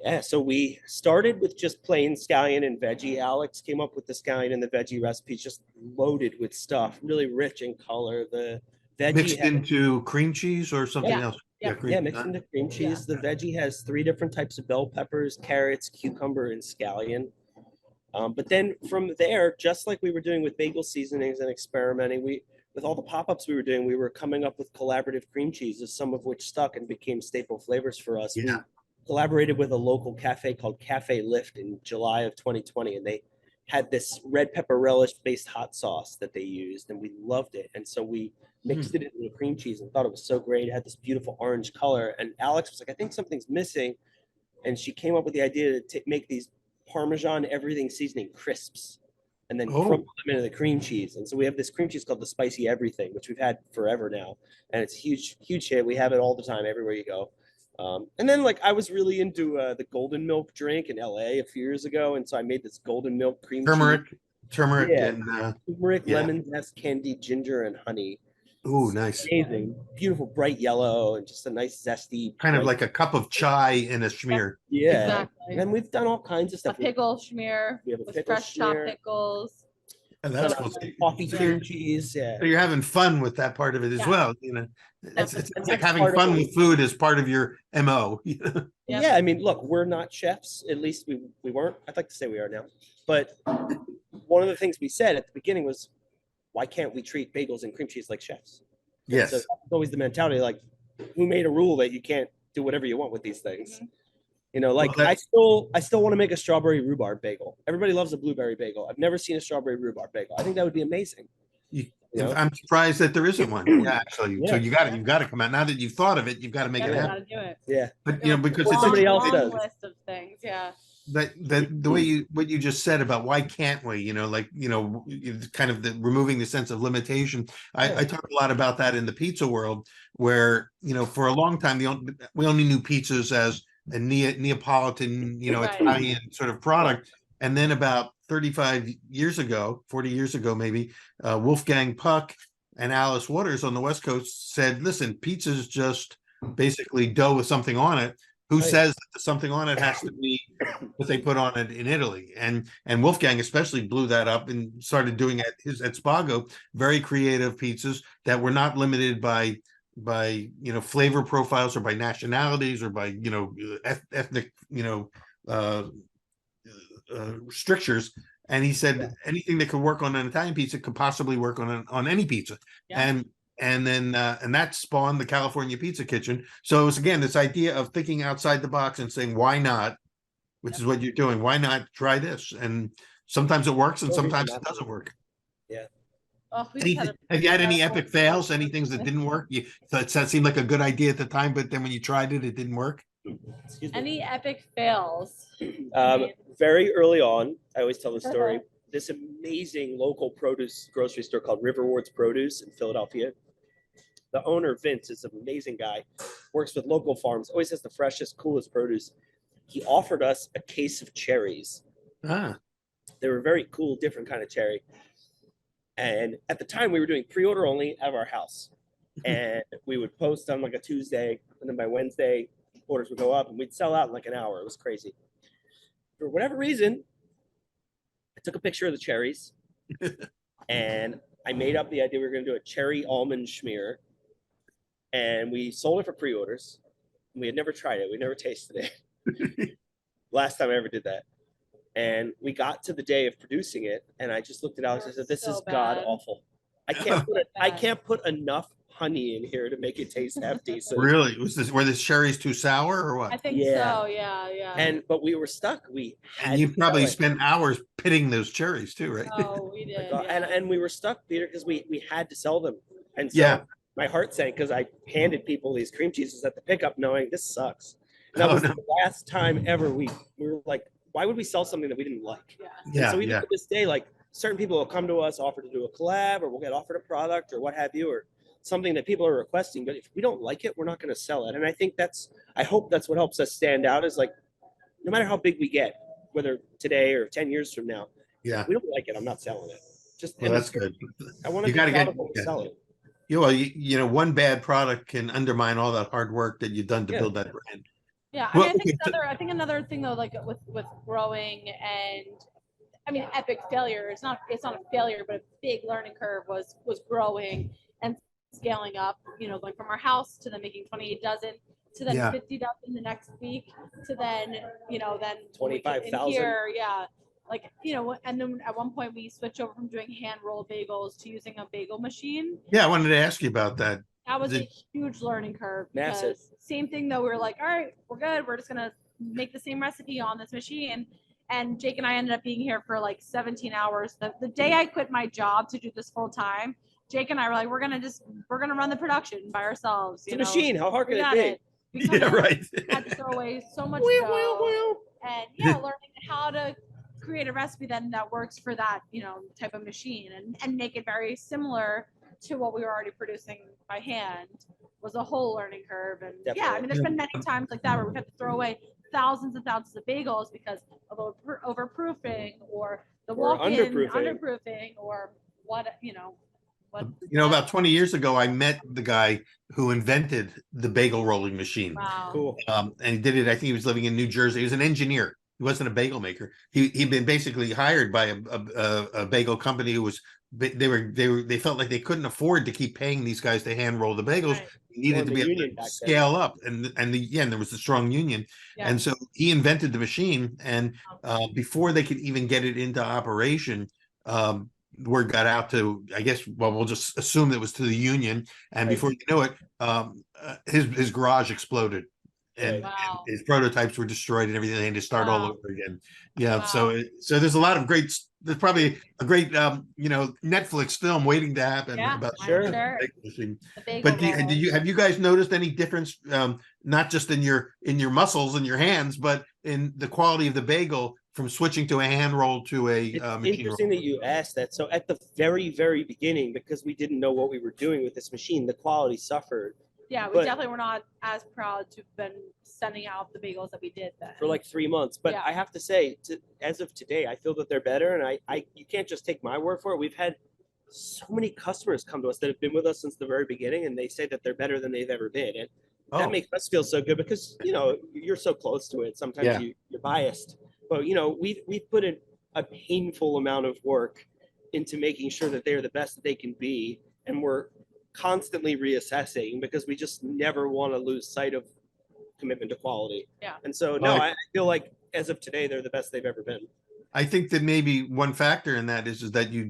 Yeah, so we started with just plain scallion and veggie. Alex came up with the scallion and the veggie recipes, just loaded with stuff, really rich in color. The veggie Mixed into cream cheese or something Yeah. else. Yeah. mixed into cream cheese. The veggie has 3 different types of bell peppers, carrots, cucumber, and scallion. But then from there, just like we were doing with bagel seasonings and experimenting, with all the pop-ups we were doing, we were coming up with collaborative cream cheeses, some of which stuck and became staple flavors for us. Yeah. We collaborated with a local cafe called Cafe Lift in July of 2020, and they had this red pepper relish based hot sauce that they used, and we loved it. And so we mixed it into a cream cheese and thought it was so great. It had this beautiful orange color. And Alex was like, I think something's missing. And she came up with the idea to make these Parmesan everything seasoning crisps and then crumble them into the cream cheese. And so we have this cream cheese called the Spicy Everything, which we've had forever now. And it's a huge, huge hit. We have it all the time, everywhere you go. And then I was really into the golden milk drink in LA a few years ago. And so I made this golden milk cream Turmeric Yeah. and turmeric, yeah. lemon zest, candied ginger, and honey. ooh, nice. Amazing. Beautiful bright yellow and just a nice zesty. Kind of bright- like a cup of chai in a schmear. Yeah. Exactly. And we've done all kinds of A stuff. pickle schmear We have a with pickle fresh chopped schmear. pickles. And that's Done cool. a coffee cream cheese. Yeah. So you're having fun with that part of it as Yeah. well. That's- It's that's like having part of fun it. with food is part of your MO. Yep. Yeah, I mean, look, we're not chefs. At least we weren't. I'd like to say we are now. But one of the things we said at the beginning was, why can't we treat bagels and cream cheese like chefs? And Yes. so that's always the mentality, like, who made a rule that you can't do whatever you want with these things? Like Well, I still want to make a strawberry rhubarb bagel. Everybody loves a blueberry bagel. I've never seen a strawberry rhubarb bagel. I think that would be amazing. You- You know? I'm surprised that there isn't one. Yeah, actually. So you've got to come out. Now that you've thought of it, you've got to make Yeah, it we happen. gotta do it. Yeah. But because Well, it's somebody else long does. list of things. Yeah. the way what you just said about why can't we, kind of removing the sense of limitation. I talk a lot about that in the pizza world, where for a long time we only knew pizzas as a Neapolitan, Right. Italian sort of product. And then about 40 years ago, maybe, Wolfgang Puck and Alice Waters on the West Coast said, listen, pizza is just basically dough with something on it. Who Right. says that the something on it has to be what they put on it in Italy? And Wolfgang especially blew that up and started doing at Spago very creative pizzas that were not limited by flavor profiles or by nationalities or by ethnic strictures. And he said anything that could work on an Italian pizza could possibly work on any pizza. Yeah. And then that spawned the California Pizza Kitchen. So it was, again, this idea of thinking outside the box and saying, why not? Which is what you're doing. Why not try this? And sometimes it works and No reason sometimes not it to. doesn't work. Oh, we just had Have you had any a- epic fails? Any things that didn't work? You thought that seemed like a good idea at the time, but then when you tried it, it didn't work? Excuse me. Any epic fails? Very early on, I always tell the story. This amazing local produce grocery store called Riverwards Produce in Philadelphia. The owner, Vince, is an amazing guy, works with local farms, always has the freshest, coolest produce. He offered us a case of cherries. Ah, They were very cool, different kind of cherry. And at the time, we were doing pre-order only out of our house. And we would post on like a Tuesday, and then by Wednesday, orders would go up, and we'd sell out in like an hour. It was crazy. For whatever reason, I took a picture of the cherries, and I made up the idea we were going to do a cherry almond schmear, and we sold it for pre-orders. We had never tried it. We never tasted it. Last time I ever did that. And we got to the day of producing it, and I just looked at Alex and said, "This is god awful. I can't put enough honey in here to make it taste half decent." really? Were the cherries too sour or what? I think Yeah. so. Yeah. But we were stuck. We had And you to probably sell it. spent hours pitting those cherries too, right? Oh, we did. God, Yeah. and we were stuck, Peter, because we had to sell them. And so Yeah. my heart sank because I handed people these cream cheeses at the pickup knowing this sucks. And that Oh, was no. the last time ever we were like, why would we sell something that we didn't like? Yeah. And Yeah, so even yeah. to this day, like certain people will come to us, offer to do a collab, or we'll get offered a product or what have you, or something that people are requesting. But if we don't like it, we're not going to sell it. And I think I hope that's what helps us stand out is like, no matter how big we get, whether today or 10 years from now, Yeah. if we don't like it, I'm not selling it. Just Well, that's good. I want to You be gotta proud get- of when we yeah. sell it. Well, you know, one bad product can undermine all that hard work that you've done to Yeah. build that brand. Yeah, I Well, mean, okay, I think another thing though, like with growing and, I mean, epic failure. It's not a failure, but a big learning curve was growing and scaling up. You know, going from our house to then making 28 dozen to then Yeah. 50 dozen the next week to then then 25,000. here. Yeah, like and then at one point we switched over from doing hand rolled bagels to using a bagel machine. Yeah, I wanted to ask you about that. That was a The- huge learning curve. Massive. Because same thing though, we were like, all right, we're good. We're just gonna make the same recipe on this machine. And Jake and I ended up being here for like 17 hours. The day I quit my job to do this full time, Jake and I were like, we're gonna run the production by ourselves. It's a machine. How hard We can got it it. be? We Yeah, kinda right. had to throw away so much Wheel, dough. wheel, wheel. And learning how to create a recipe then that works for that type of machine and make it very similar to what we were already producing by hand was a whole learning curve. And yeah, I mean, there's been many times like that where we've had to throw away thousands and thousands of bagels because of overproofing or the walk-in underproofing or what. About 20 years ago, I met the guy who invented the bagel rolling machine. Wow. Cool. And he did it. I think he was living in New Jersey. He was an engineer. He wasn't a bagel maker. He'd been basically hired by a bagel company who was they felt like they couldn't afford to keep paying these guys to hand roll the bagels. Right. He needed Well, to the be able union to back then. scale up, and there was a strong union, Yeah. and so he invented the machine. And before they could even get it into operation, word got out to, I guess, well, we'll just assume it was to the union, and Right. before you know it, his garage exploded. And Wow. his prototypes were destroyed and everything. They had to start all Wow. over again. Yeah. Wow. So there's a lot of there's probably a great, Netflix film waiting to happen Yeah, about I'm Sure. the sure. bagel machine. The bagel But roll. have you guys noticed any difference, not just in your muscles and your hands, but in the quality of the bagel from switching to a hand roll to a It's machine roll? interesting that you asked that. So at the very, very beginning, because we didn't know what we were doing with this machine, the quality suffered Yeah, we but- definitely were not as proud to have been sending out the bagels that we did then. for like 3 months. But Yeah. I have to say, as of today, I feel that they're better. And I you can't just take my word for it. We've had so many customers come to us that have been with us since the very beginning, and they say that they're better than they've ever been. And that makes us feel so good because you're so close to it. Sometimes Yeah. you're biased, but we've put in a painful amount of work into making sure that they're the best that they can be, and we're constantly reassessing because we just never want to lose sight of commitment to quality. Yeah. And so Well, I feel like as of today, they're the best they've ever been. I think that maybe one factor in that is that you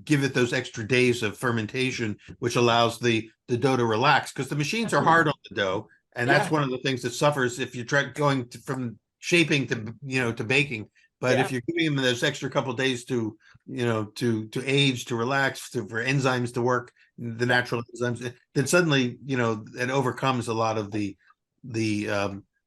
give it those extra days of fermentation, which allows the dough to relax, because the machines are hard on the dough, and that's Yeah. one of the things that suffers if you try going from shaping to baking. But if you're giving them those extra couple of days to to age, to relax, for enzymes to work, the natural enzymes, then suddenly it overcomes a lot of the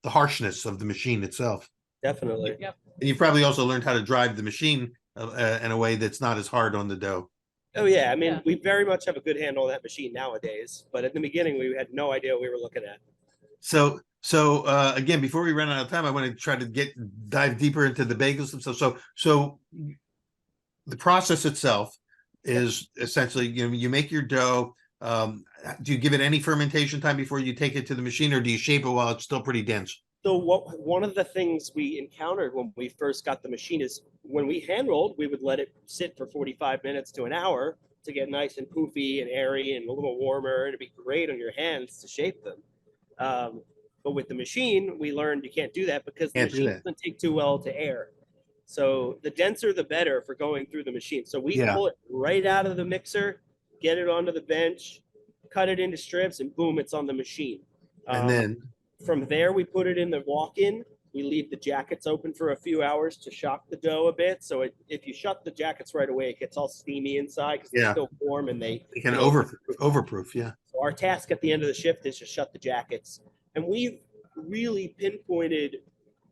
the harshness of the machine itself. Definitely. Yep. And you probably also learned how to drive the machine in a way that's not as hard on the dough. Oh yeah, I mean, Yeah. we very much have a good handle on that machine nowadays, but at the beginning we had no idea what we were looking at. So again, before we run out of time, I want to try to dive deeper into the bagels themselves. So the process itself is essentially, you make your dough. Do you give it any fermentation time before you take it to the machine, or do you shape it while it's still pretty dense? So one of the things we encountered when we first got the machine is when we hand rolled, we would let it sit for 45 minutes to an hour to get nice and poofy and airy and a little warmer. It'd be great on your hands to shape them. But with the machine, we learned you can't do that because the machine doesn't take too well to air. So the denser, the better for going through the machine. So we pull it right out of the mixer, get it onto the bench, cut it into strips, and boom, it's on the machine. And then from there, we put it in the walk-in. We leave the jackets open for a few hours to shock the dough a bit. So if you shut the jackets right away, it gets all steamy inside because they're still warm and they can overproof. Yeah. So our task at the end of the shift is to shut the jackets. And we've really pinpointed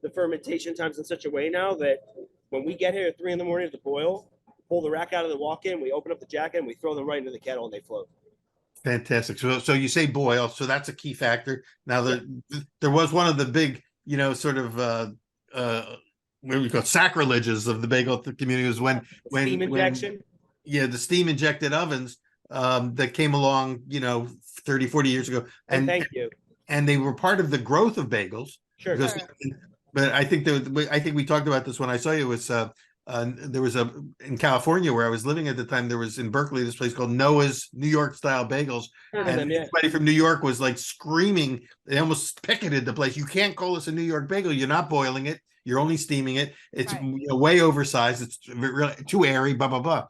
the fermentation times in such a way now that when we get here at 3 a.m. to boil, pull the rack out of the walk-in, we open up the jacket and we throw them right into the kettle and they float. Fantastic. So you say boil, so that's a key factor. Now there was one of the big, sort of what we call sacrileges of the bagel community was when steam injection. The steam injected ovens that came along, 30, 40 years ago. And thank you. And they were part of the growth of bagels. Sure. But I think we talked about this when I saw you. Was there was in California where I was living at the time. There was in Berkeley this place called Noah's New York style bagels, and everybody from New York was like screaming. They almost picketed the place. You can't call this a New York bagel. You're not boiling it. You're only steaming it. It's way oversized. It's really too airy. Blah blah blah.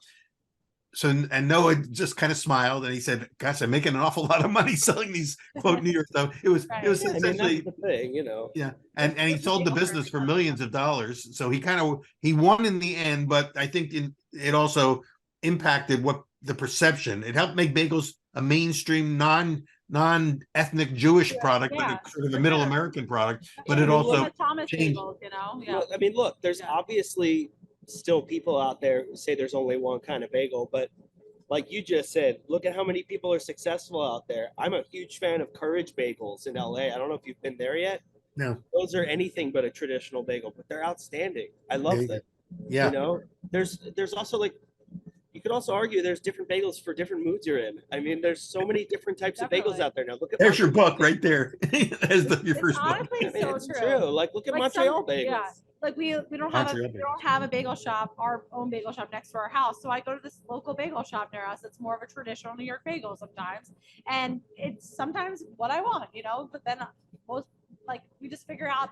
So and Noah just kind of smiled and he said, "Gosh, I'm making an awful lot of money selling these quote New York stuff." It was essentially that's the thing, Yeah, and he sold the business for millions of dollars. So he won in the end, but I think it also impacted what the perception. It helped make bagels a mainstream non-ethnic Jewish product, but sort of a middle American product. But it also changed. Bagels, I mean, look, there's obviously still people out there who say there's only one kind of bagel, but like you just said, look at how many people are successful out there. I'm a huge fan of Courage Bagels in LA. I don't know if you've been there yet. No. Those are anything but a traditional bagel, but they're outstanding. I love them. Yeah. There's also you could also argue there's different bagels for different moods you're in. I mean, there's so many different types of bagels out there now. Look at there's your book right there. As your first book. It's true. Like look at Montreal bagels. Yeah. Like we don't have a bagel shop, our own bagel shop next to our house. So I go to this local bagel shop near us. It's more of a traditional New York bagel sometimes, and it's sometimes what I want, But then we just figure out,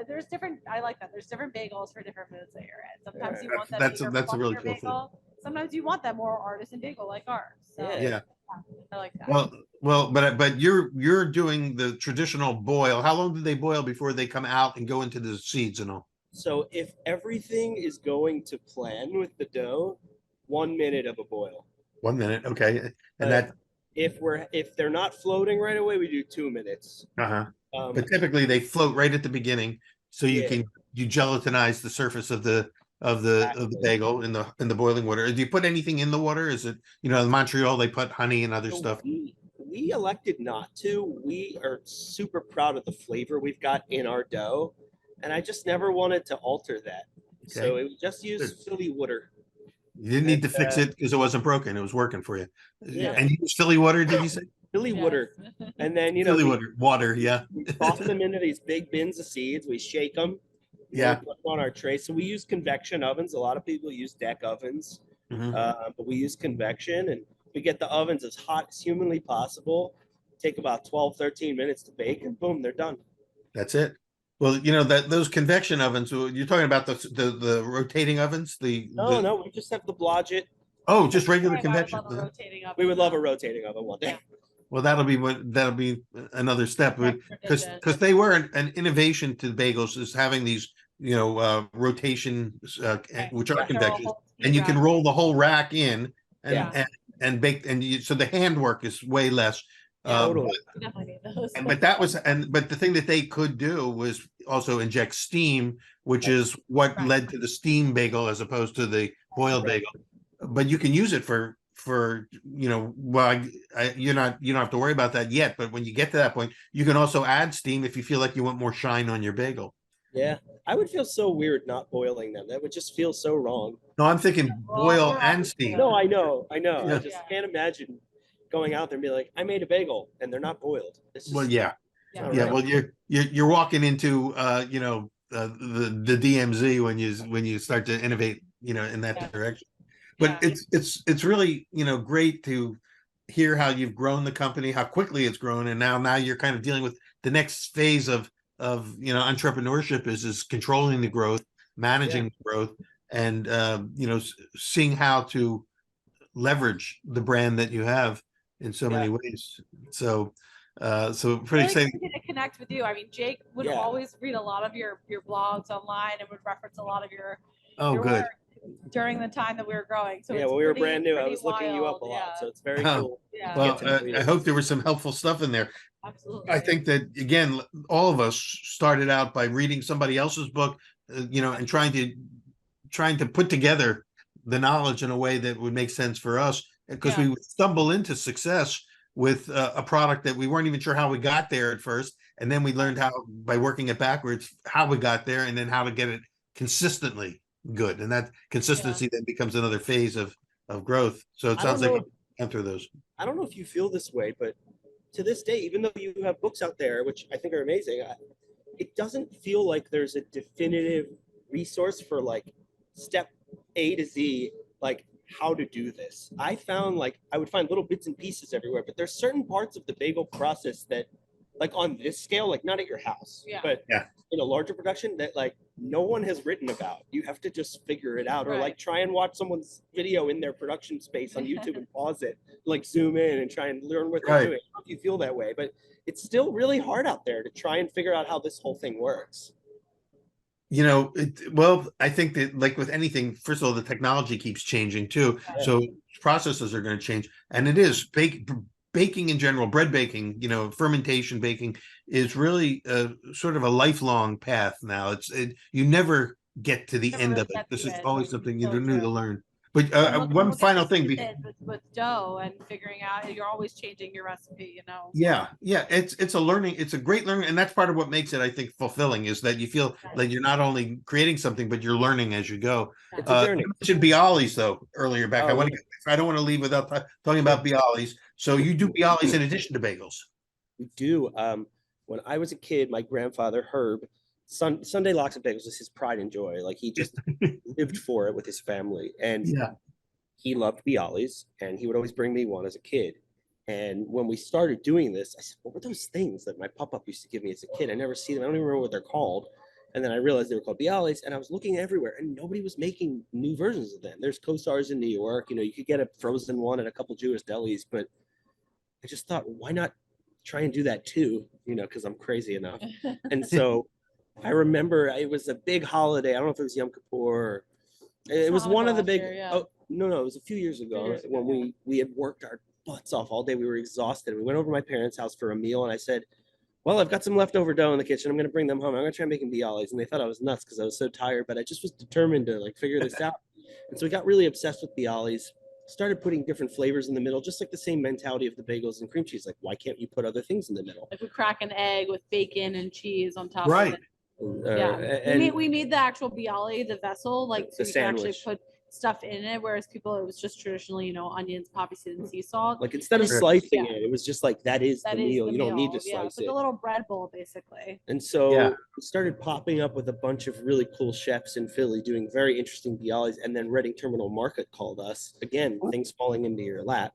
there's different. I like that. There's different bagels for different moods that you're in. Sometimes you want that. That's a really cool bagel. thing. Sometimes you want that more artisan bagel like ours. So, yeah. I like that. Well, but you're doing the traditional boil. How long do they boil before they come out and go into the seeds and all? So if everything is going to plan with the dough, 1 minute of a boil. 1 minute, okay. And if they're not floating right away, we do 2 minutes. But typically they float right at the beginning, so you gelatinize the surface of the bagel in the boiling water. Do you put anything in the water? Is it in Montreal they put honey and other stuff? We elected not to. We are super proud of the flavor we've got in our dough, and I just never wanted to alter that. Okay. So it just used Philly water. You didn't need to fix it because it wasn't broken. It was working for you. Yeah. And you use Philly water, did you say? Philly water. And then Philly water, yeah. We toss them into these big bins of seeds. We shake them. Yeah. Put them on our tray. So we use convection ovens. A lot of people use deck ovens, but we use convection, and we get the ovens as hot as humanly possible. Take about 12, 13 minutes to bake, and boom, they're done. That's it. Well, those convection ovens. You're talking about the rotating ovens. No, we just have the Blodgett. Oh, just regular convection. We would love a rotating oven one day. Well, that'll be another step, because they were an innovation to the bagels, is having these rotation, which are convection, and you can roll the whole rack in and bake, so the handwork is way less. Yeah. Totally. We definitely need those. but that was, but the thing that they could do was also inject steam, which is what Right. led to the steam bagel as opposed to the boiled Right. bagel. But you can use it for well, you don't have to worry about that yet. But when you get to that point, you can also add steam if you feel like you want more shine on your bagel. Yeah, I would feel so weird not boiling them. That would just feel so wrong. No, I'm thinking Well, boil we're and always steam. No, I know. I Yeah. just can't imagine going out there and be like, I made a bagel and they're not boiled. It's just, Well, yeah. Yeah. not Yeah, right. well, you're walking into the DMZ when you start to innovate, in that Yeah. direction. But Yeah. it's really, great to hear how you've grown the company, how quickly it's grown, and now you're kind of dealing with the next phase of entrepreneurship is controlling the growth, managing the growth, and seeing how to leverage the brand that you have in so many ways. So so pretty Really exciting. easy to connect with you. I mean, Jake would Yeah. always read a lot of your blogs online and would reference a lot of your Oh, good. work during the time that we were growing. So yeah, it's when we were pretty- brand new, I pretty was looking you up a wild, lot. yeah. So it's very Oh, cool. Yeah, Well, to know you. I hope there was some helpful stuff in there. absolutely. I think that, again, all of us started out by reading somebody else's book, and trying to put together the knowledge in a way that would make sense for us, because we would stumble into success with a product that we weren't even sure how we got there at first, and then we learned how, by working it backwards, how we got there, and then how to get it consistently good, and that consistency then becomes another phase of growth. So it I sounds don't like know you went through those. I don't know if you feel this way, but to this day, even though you have books out there, which I think are amazing, it doesn't feel like there's a definitive resource for like step A to Z, like how to do this. I found like I would find little bits and pieces everywhere, but there's certain parts of the bagel process that, like on this scale, like not at your house, but in a larger production, that like no one has written about. You have to just figure it out, or like try and watch someone's video in their production space on YouTube and pause it, like zoom in and try and learn what they're doing. I don't know if you feel that way, but it's still really hard out there to try and figure out how this whole thing works. Well, I think that, like with anything, first of all, the technology keeps changing too. Yeah. So processes are going to change. And it is baking in general, bread baking, fermentation baking is really sort of a lifelong path now. You never get to the Never end really of it. get This to is it. always something you So new to true. learn. But And look one at final the thing. seasons with dough and figuring out, you're always changing your recipe, Yeah, it's a great learning, and that's part of what makes it, I think, fulfilling, is that you feel like you're not only creating something, but you're learning as you go. It's a journey. You mentioned Bialys though earlier back. Oh, I don't want to leave without talking about Bialys. So you do Bialys in addition to bagels. We do. When I was a kid, my grandfather Herb, Sunday Lox and Bagels was his pride and joy. Like he just lived for it with his family, and he loved Bialys, and he would always bring me one as a kid. And when we started doing this, I said, "What were those things that my pop-up used to give me as a kid? I never see them. I don't even remember what they're called." And then I realized they were called Bialys, and I was looking everywhere, and nobody was making new versions of them. There's Kosars in New York. You could get a frozen one at a couple Jewish delis, but I just thought, why not try and do that too? Because I'm crazy enough. And so I remember it was a big holiday. I don't know if it was Yom Kippur. Or, it was one of the big. Oh no, it was a few years ago when we had worked our butts off all day. We were exhausted. We went over to my parents' house for a meal, and I said, "Well, I've got some leftover dough in the kitchen. I'm going to bring them home. I'm going to try making Bialys." And they thought I was nuts because I was so tired, but I just was determined to figure this out. And so we got really obsessed with Bialys. Started putting different flavors in the middle, just like the same mentality of the bagels and cream cheese. Like, why can't you put other things in the middle? Like we crack an egg with bacon and cheese on top of it. And we made the actual bialy, the vessel, so the you can actually sandwich. put stuff in it, whereas it was just traditionally, onions, poppy seed, and sea salt. Like instead of slicing it was just like that is the meal. You don't need to slice it's like it. a little bread bowl, basically. And so we started popping up with a bunch of really cool chefs in Philly doing very interesting bialys, and then Reading Terminal Market called us again, things falling into your lap,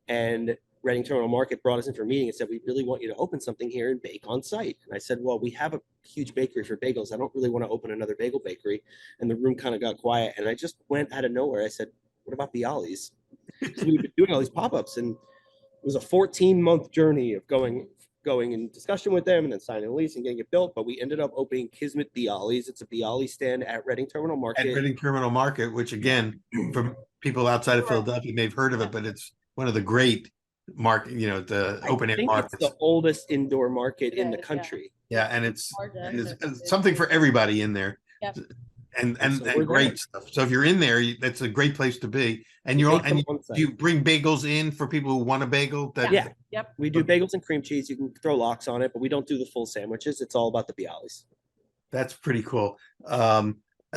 and Reading Terminal Market brought us in for a meeting and said, "We really want you to open something here and bake on site." And I said, "Well, we have a huge bakery for bagels. I don't really want to open another bagel bakery." And the room kind of got quiet. And I just went out of nowhere. I said, "What about Bialys?" So we've been doing all these pop-ups, and it was a 14-month journey of going in discussion with them and then signing a lease and getting it built. But we ended up opening Kismet Bialys. It's a Bialy stand at Reading Terminal Market. At Reading Terminal Market, which again, for people outside of Philadelphia may have heard of it, but it's one of the great market, you know, the I open air think it's markets. the oldest indoor market in the It is, yeah. country. Yeah, and it's Gorgeous. something for everybody in there. Yep. And So we're great there. stuff. So if you're in there, that's a great place to be. And We you're make them and on site. do you bring bagels in for people who want a bagel? That Yeah. Yep. We do bagels and cream cheese. You can throw lox on it, but we don't do the full sandwiches. It's all about the bialys. That's pretty cool.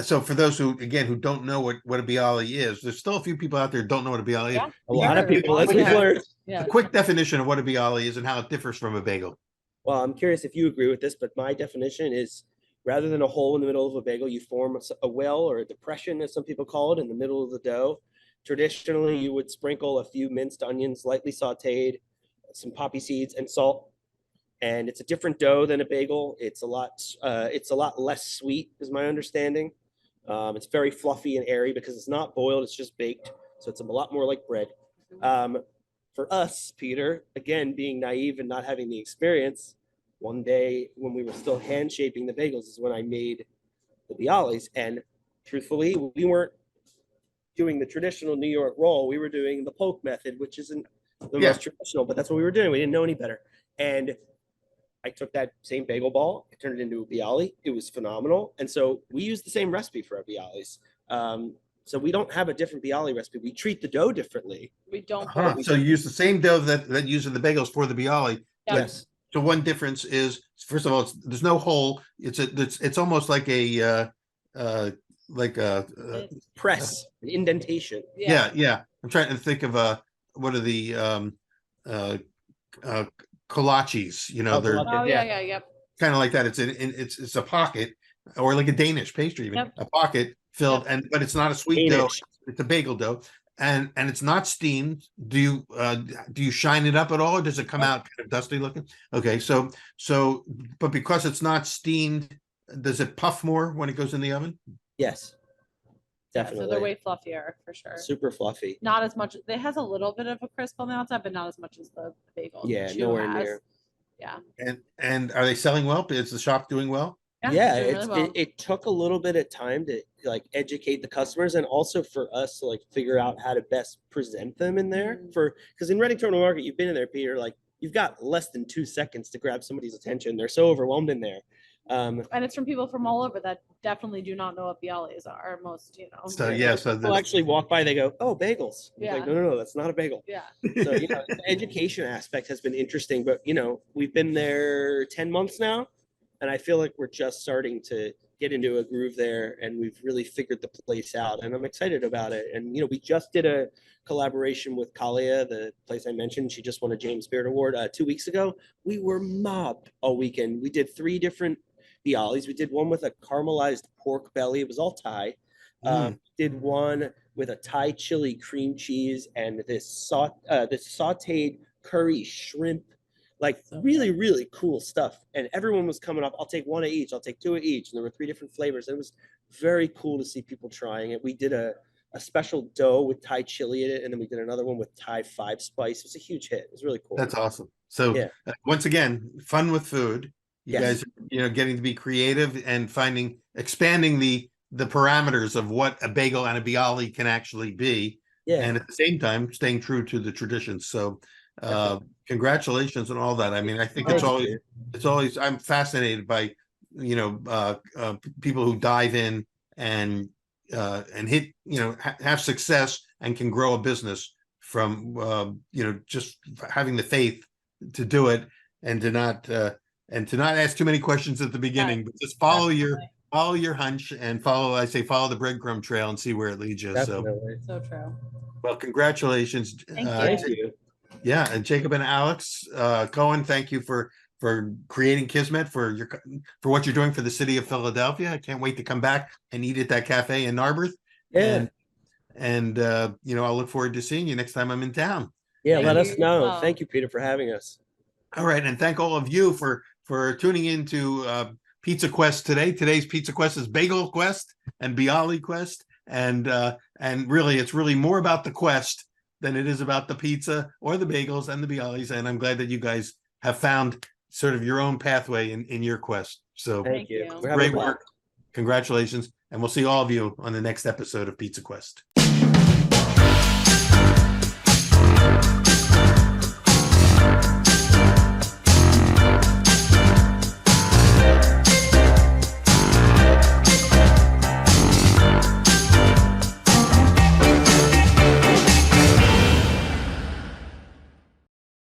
So for those who don't know what a bialy is, there's still a few people out there who don't know what a bialy Yeah. is. A lot of Sure. people, as Oh, we've yeah. learned. Yeah. A quick definition of what a bialy is and how it differs from a bagel. Well, I'm curious if you agree with this, but my definition is rather than a hole in the middle of a bagel, you form a well or a depression, as some people call it, in the middle of the dough. Traditionally, you would sprinkle a few minced onions, lightly sauteed, some poppy seeds, and salt. And it's a different dough than a bagel. It's a lot less sweet, is my understanding. It's very fluffy and airy because it's not boiled; it's just baked, so it's a lot more like bread. For us, Peter, again, being naive and not having the experience, one day when we were still hand shaping the bagels is when I made the bialys. And truthfully, we weren't doing the traditional New York roll. We were doing the poke method, which isn't the most traditional, but that's what we were doing. We didn't know any better. And I took that same bagel ball, I turned it into a bialy. It was phenomenal. And so we use the same recipe for our bialys. So we don't have a different bialy recipe. We treat the dough differently. We don't. So you use the same dough that used in the bagels for the bialy. Yep. Yes. So one difference is, first of all, there's no hole. It's almost like a Press, an indentation. yeah. I'm trying to think of what are the kolaches? You know, they're Oh yeah. Yep. kind of like that. It's a pocket, or like a Danish pastry, even a pocket filled, but it's not a sweet dough. It's a bagel dough, and it's not steamed. Do you shine it up at all, or does it come out kind of dusty looking? Okay, so but because it's not steamed, does it puff more when it goes in the oven? Yes, So definitely. they're way fluffier for sure. Super fluffy. Not as much. It has a little bit of a crisp on the outside, but not as much as the bagel. Yeah, chew nowhere has. near. Yeah. And are they selling well? Is the shop doing well? Yeah, doing really well. it took a little bit of time to like educate the customers and also for us to like figure out how to best present them in there because in Reading Terminal Market, you've been in there, Peter, like you've got less than 2 seconds to grab somebody's attention. They're so overwhelmed in there. And it's from people from all over that definitely do not know what bialys are. Most, So People actually walk by, they go, "Oh, bagels." Yeah. Like, no, that's not a bagel. Yeah. So the education aspect has been interesting, but we've been there 10 months now, and I feel like we're just starting to get into a groove there, and we've really figured the place out, and I'm excited about it. And we just did a collaboration with Kalia, the place I mentioned. She just won a James Beard Award 2 weeks ago. We were mobbed all weekend. We did 3 different bialys. We did one with a caramelized pork belly. It was all Thai. Did one with a Thai chili cream cheese and this sauteed curry shrimp, like really, really cool stuff. And everyone was coming up. I'll take 1 of each. I'll take 2 of each. And there were 3 different flavors. It was very cool to see people trying it. We did a special dough with Thai chili in it, and then we did another one with Thai 5 spice. It was a huge hit. It was really cool. That's awesome. So once again, fun with food. You guys are, getting to be creative and expanding the parameters of what a bagel and a bialy can actually be. Yeah. And at the same time, staying true to the traditions. So congratulations on all that. I mean, I think it's always, I'm fascinated by, people who dive in and hit, have success and can grow a business from, just having the faith to do it and to not ask too many questions at the beginning, but just follow your hunch and follow the breadcrumb trail and see where it leads you. Definitely. So true. Well, congratulations. Thank you. Yeah. And Jacob and Alex Cohen, thank you for creating Kismet, for what you're doing for the city of Philadelphia. I can't wait to come back and eat at that cafe in Narberth. Yeah. And I'll look forward to seeing you next time I'm in town. Yeah. Let us know. Thank you, Peter, for having us. All right. And thank all of you for tuning into Pizza Quest today. Today's Pizza Quest is Bagel Quest and Bialy Quest. And really, it's really more about the quest than it is about the pizza or the bagels and the bialys. And I'm glad that you guys have found sort of your own pathway in your quest. So thank you. Great work. Congratulations. And we'll see all of you on the next episode of Pizza Quest.